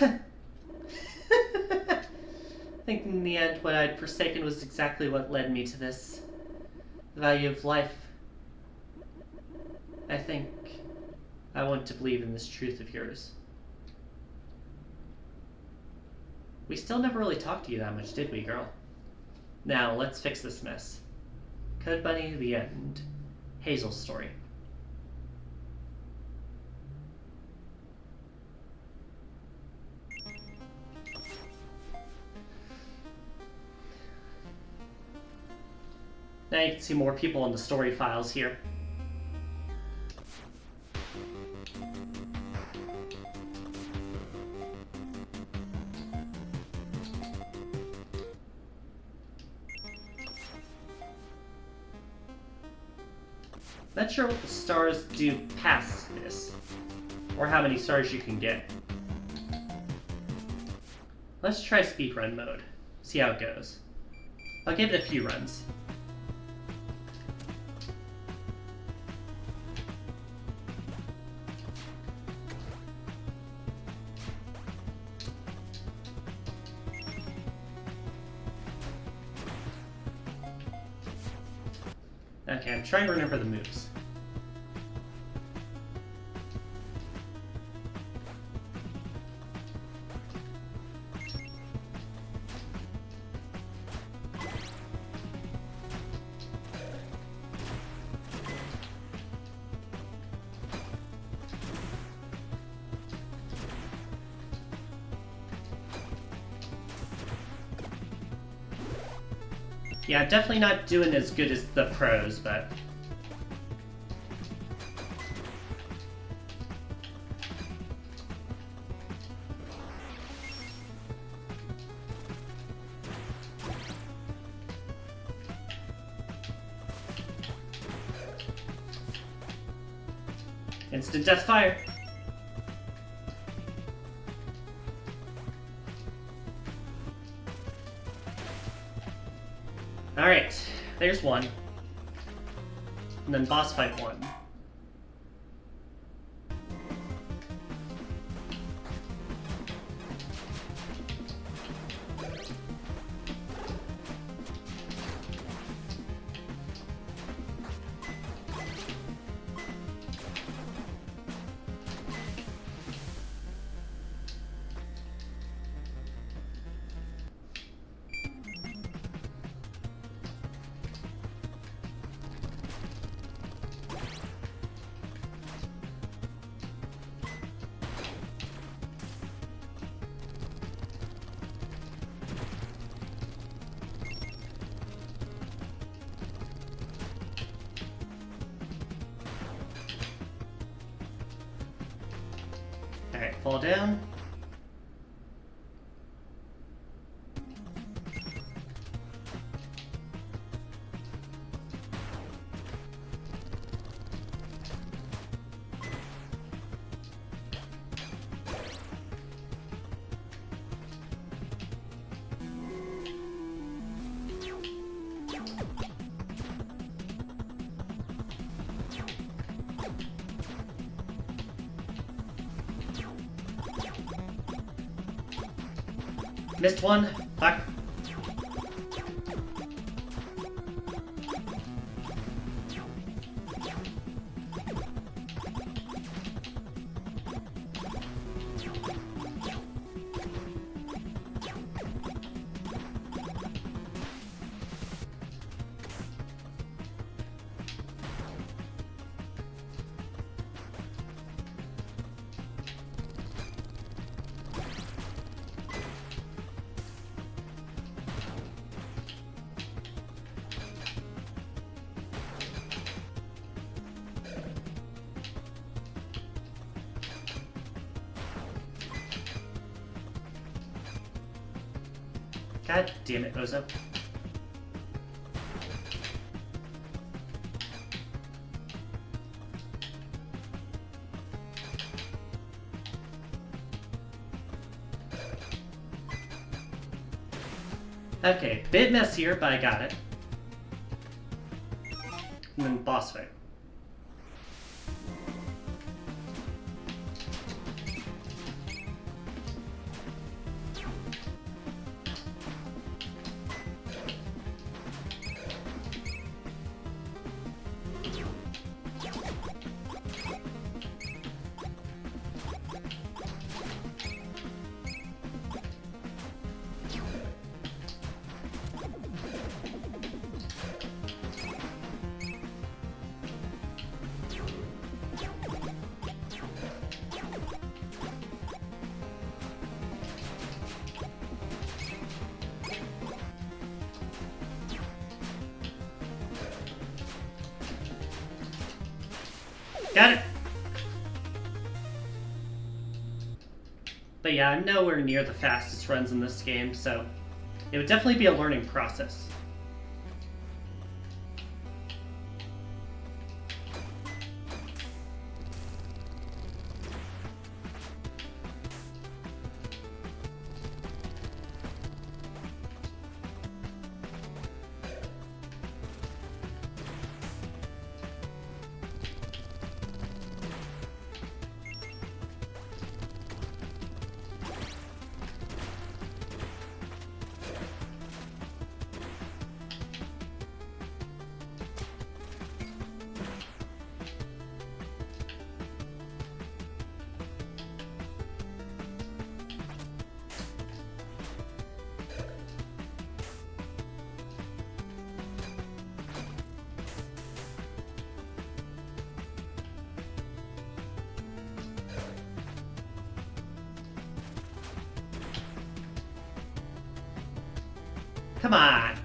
I think in the end what I'd forsaken was exactly what led me to this. The value of life. I think I want to believe in this truth of yours. We still never really talked to you that much, did we, girl? Now, let's fix this mess. Code Bunny, the end. Hazel's story. Now you can see more people in the story files here. Not sure what the stars do past this, or how many stars you can get. Let's try speedrun mode, see how it goes. I'll give it a few runs. Okay, I'm trying to remember the moves. Yeah, definitely not doing as good as the pros, but... Instant death fire! Alright, there's one. And then boss fight 1. Alright, fall down. Missed one. Fuck. God damn it, Ozo. Okay, bit messier, but I got it. And then boss fight. Got it! But yeah, I'm nowhere near the fastest runs in this game, so it would definitely be a learning process. Come on!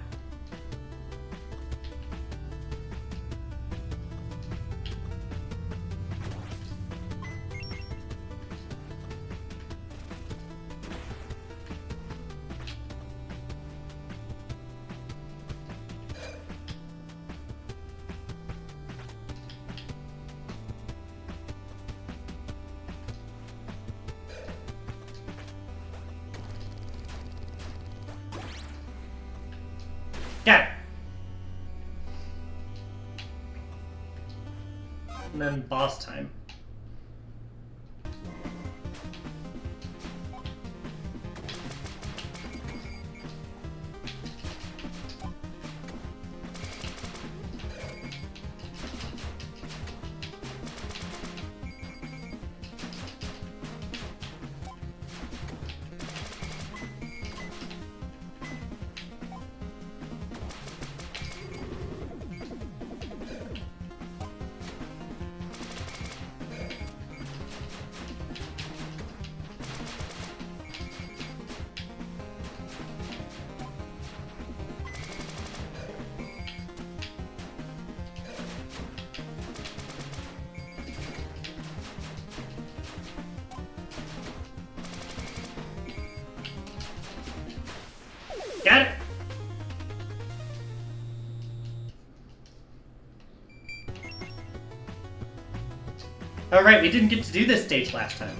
Got it! And then boss time. Got it! Alright, we didn't get to do this stage last time.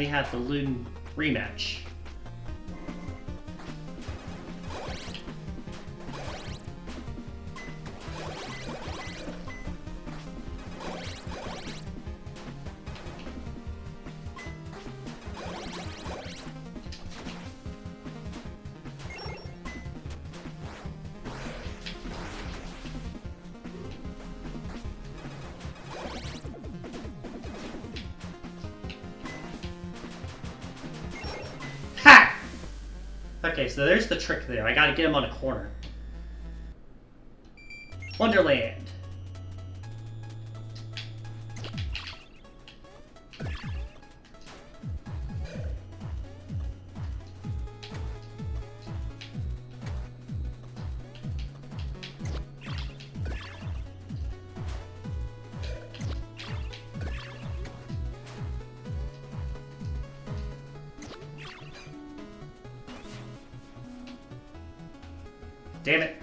we have the Loon rematch. Ha! Okay, so there's the trick there. I gotta get him on a corner. Wonderland. Damn it.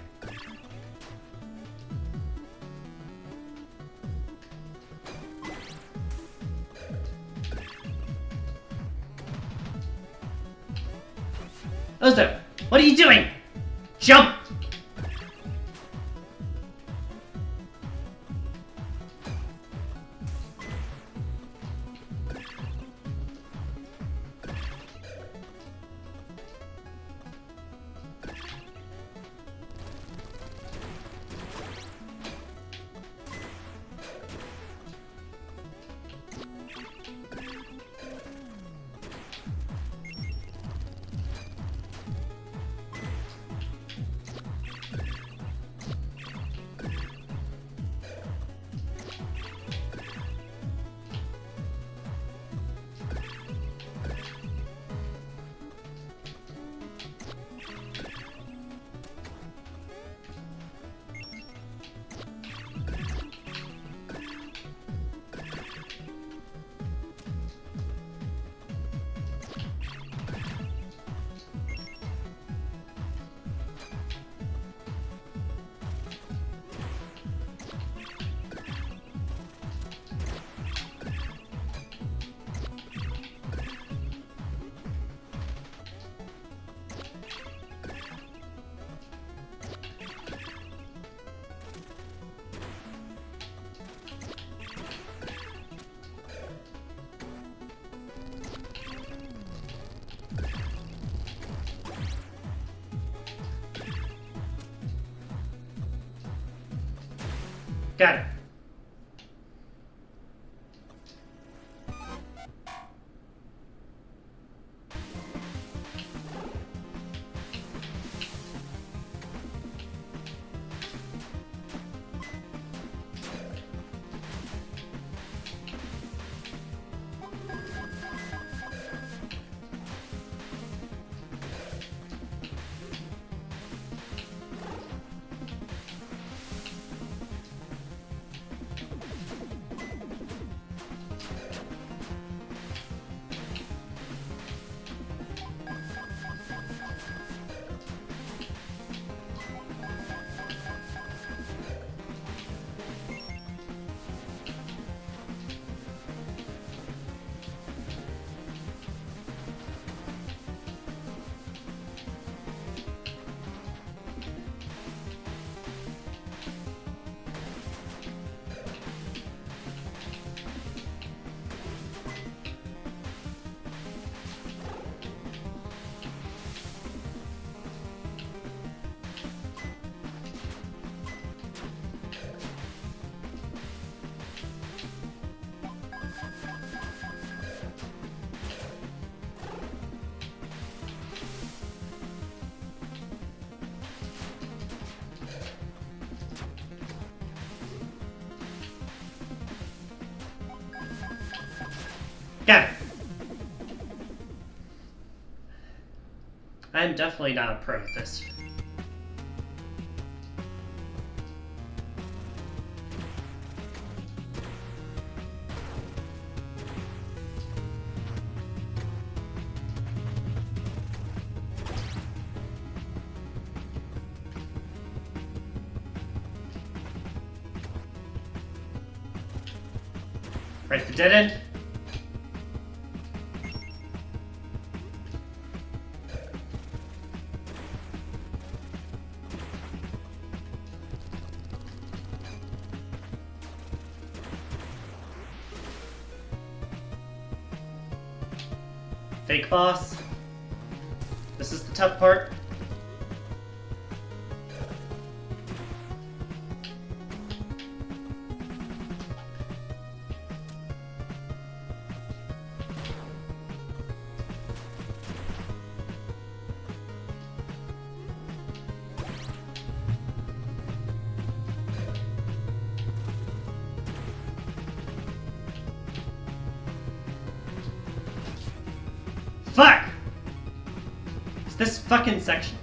Ozo, what are you doing? Jump! Got it. Got it. I'm definitely not a pro at this. Right, the dead end. Fake boss. This is the tough part. Fuck! It's this fucking section.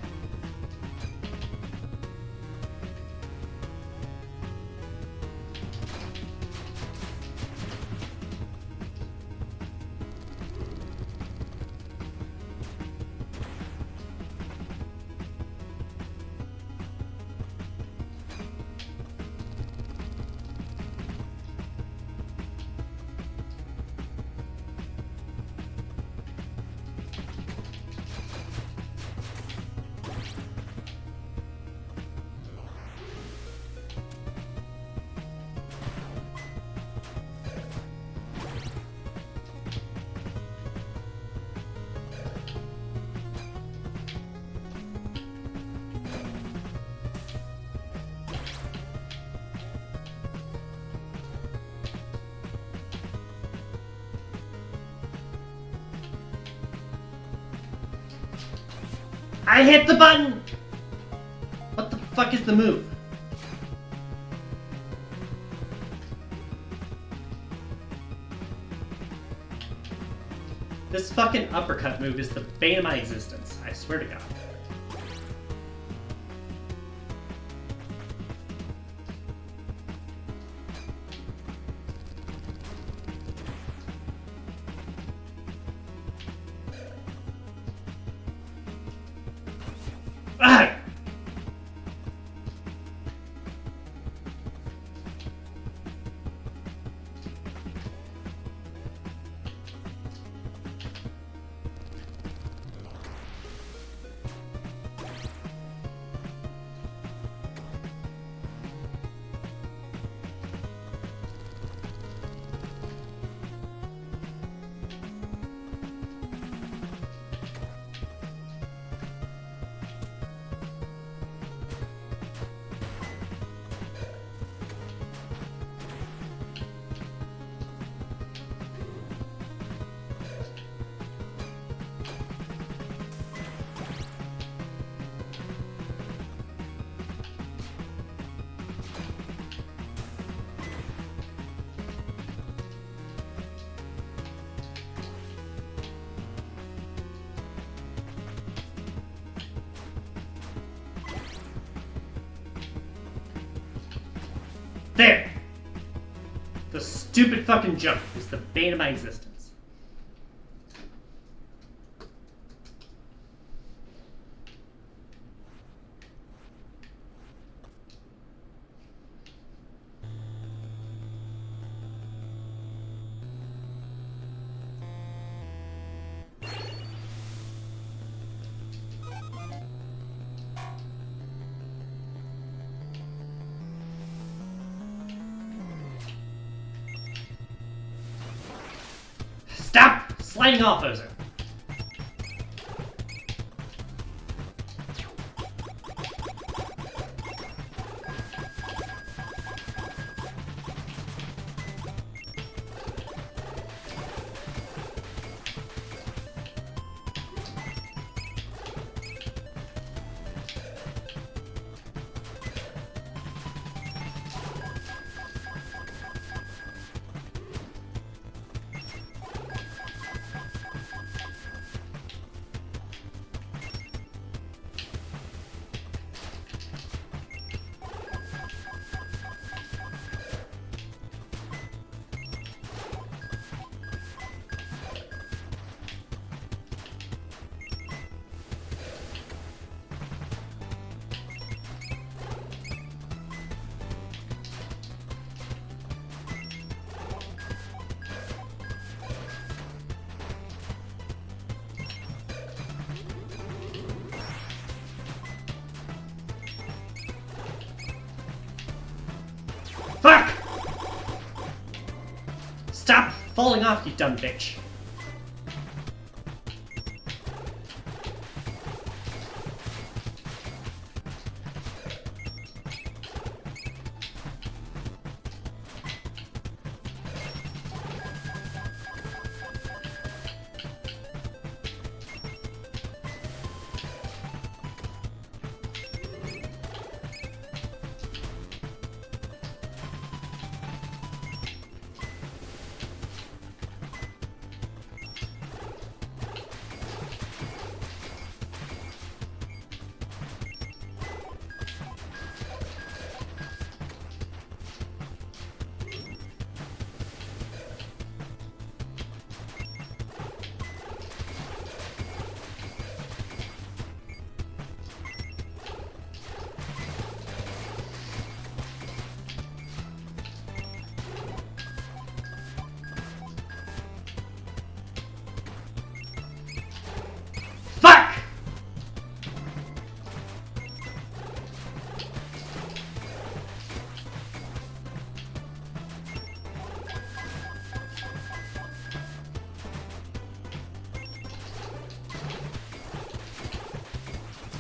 I hit the button! What the fuck is the move? This fucking uppercut move is the bane of my existence, I swear to God. Ah! There! The stupid fucking jump is the bane of my existence. Stop sliding off, Ozer. Fuck! Stop falling off, you dumb bitch.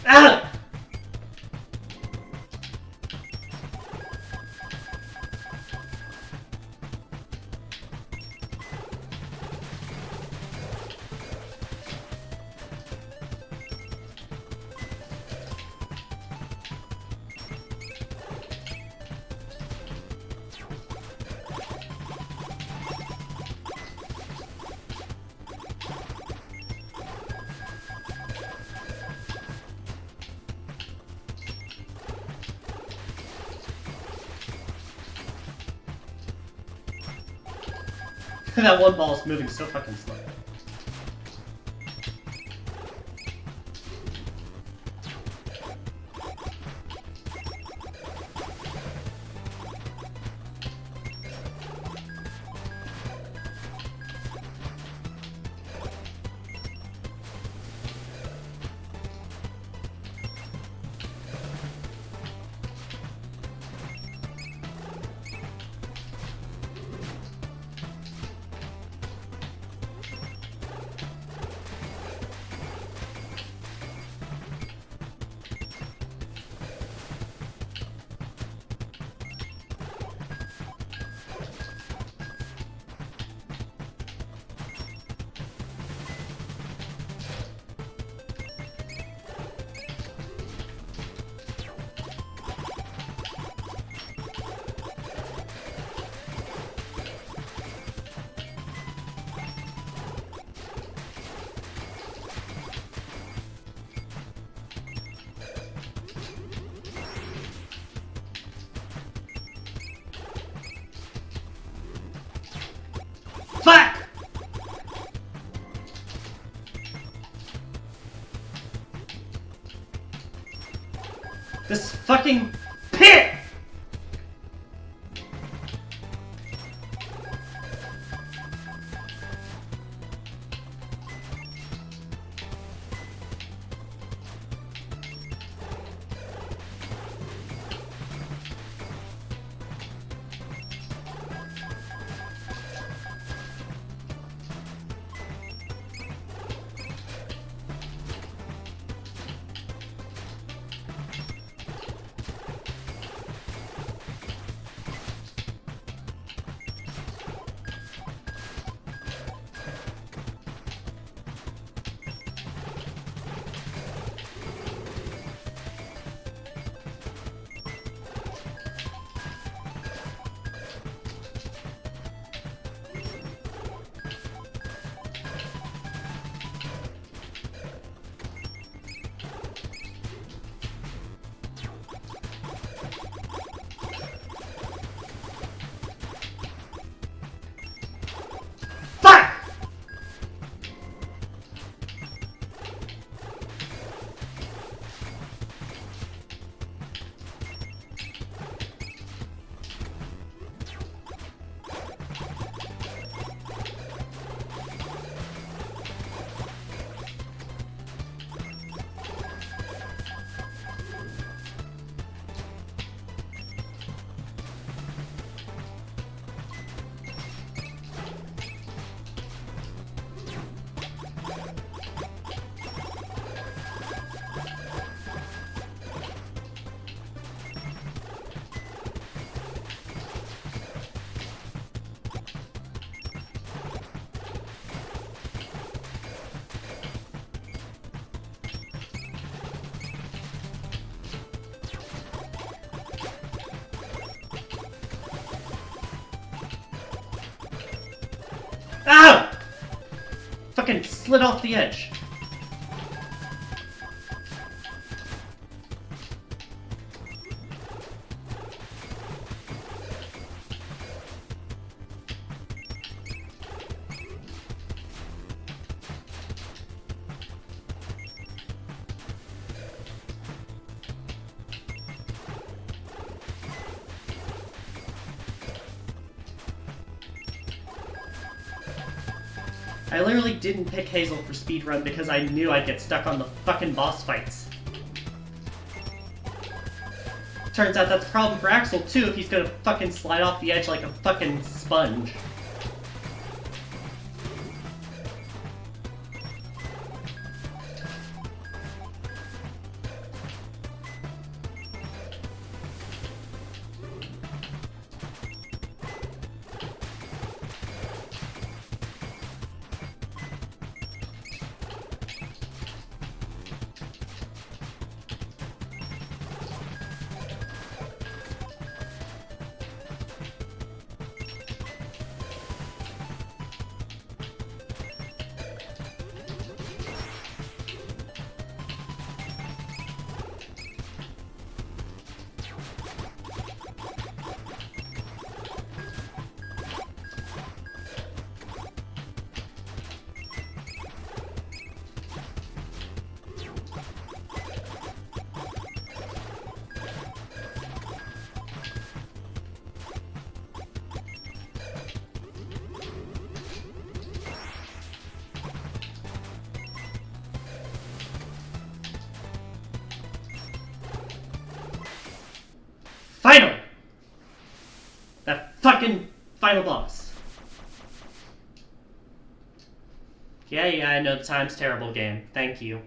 Ah! That one ball is moving so fucking slow. Fuck! This fucking pit! Ow! Fucking slid off the edge. I literally didn't pick Hazel for speedrun because I knew I'd get stuck on the fucking boss fights. Turns out that's a problem for Axel too if he's gonna fucking slide off the edge like a fucking sponge. fucking final boss. Yeah, I know the time's terrible game. Thank you.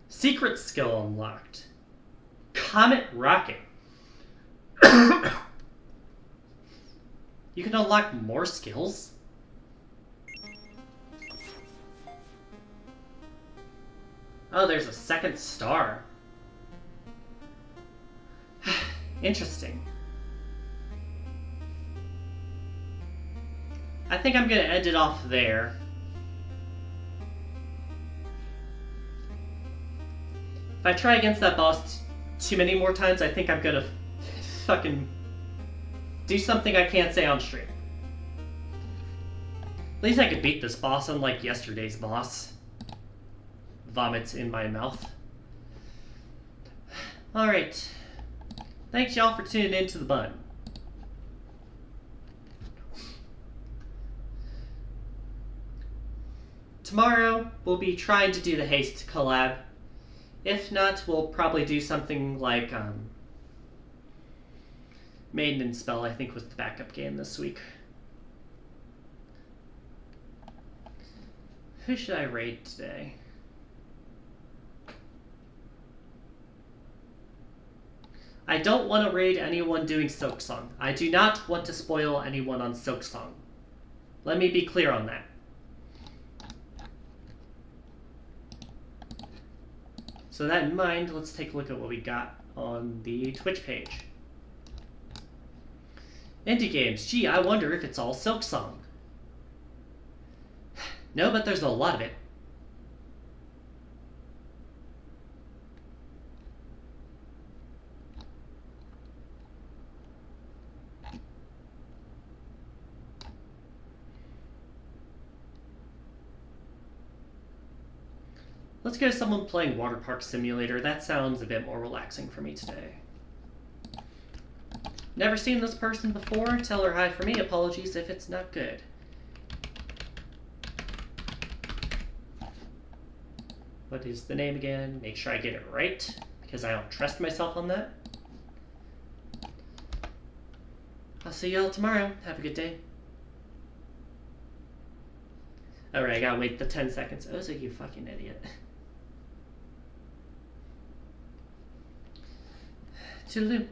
Secret skill unlocked. Comet Rocket. You can unlock more skills? Oh, there's a second star. Interesting. I think I'm gonna end it off there. If I try against that boss too many more times, I think I'm gonna fucking do something I can't say on stream. At least I could beat this boss unlike yesterday's boss. Vomits in my mouth. Alright. Thanks y'all for tuning in to the bun. Tomorrow, we'll be trying to do the Haste collab. If not, we'll probably do something like Maiden and Spell, I think, was the backup game this week. Who should I raid today? I don't want to raid anyone doing Silksong. I do not want to spoil anyone on Silksong. Let me be clear on that. So that in mind, let's take a look at what we got on the Twitch page. Indie games. Gee, I wonder if it's all Silksong. No, but there's a lot of it. Let's go to someone playing Water Park Simulator. That sounds a bit more relaxing for me today. Never seen this person before. Tell her hi for me. Apologies if it's not good. What is the name again? Make sure I get it right, because I don't trust myself on that. I'll see y'all tomorrow. Have a good day. Alright, I gotta wait the 10 seconds. Oh, so you fucking idiot. Toodaloo.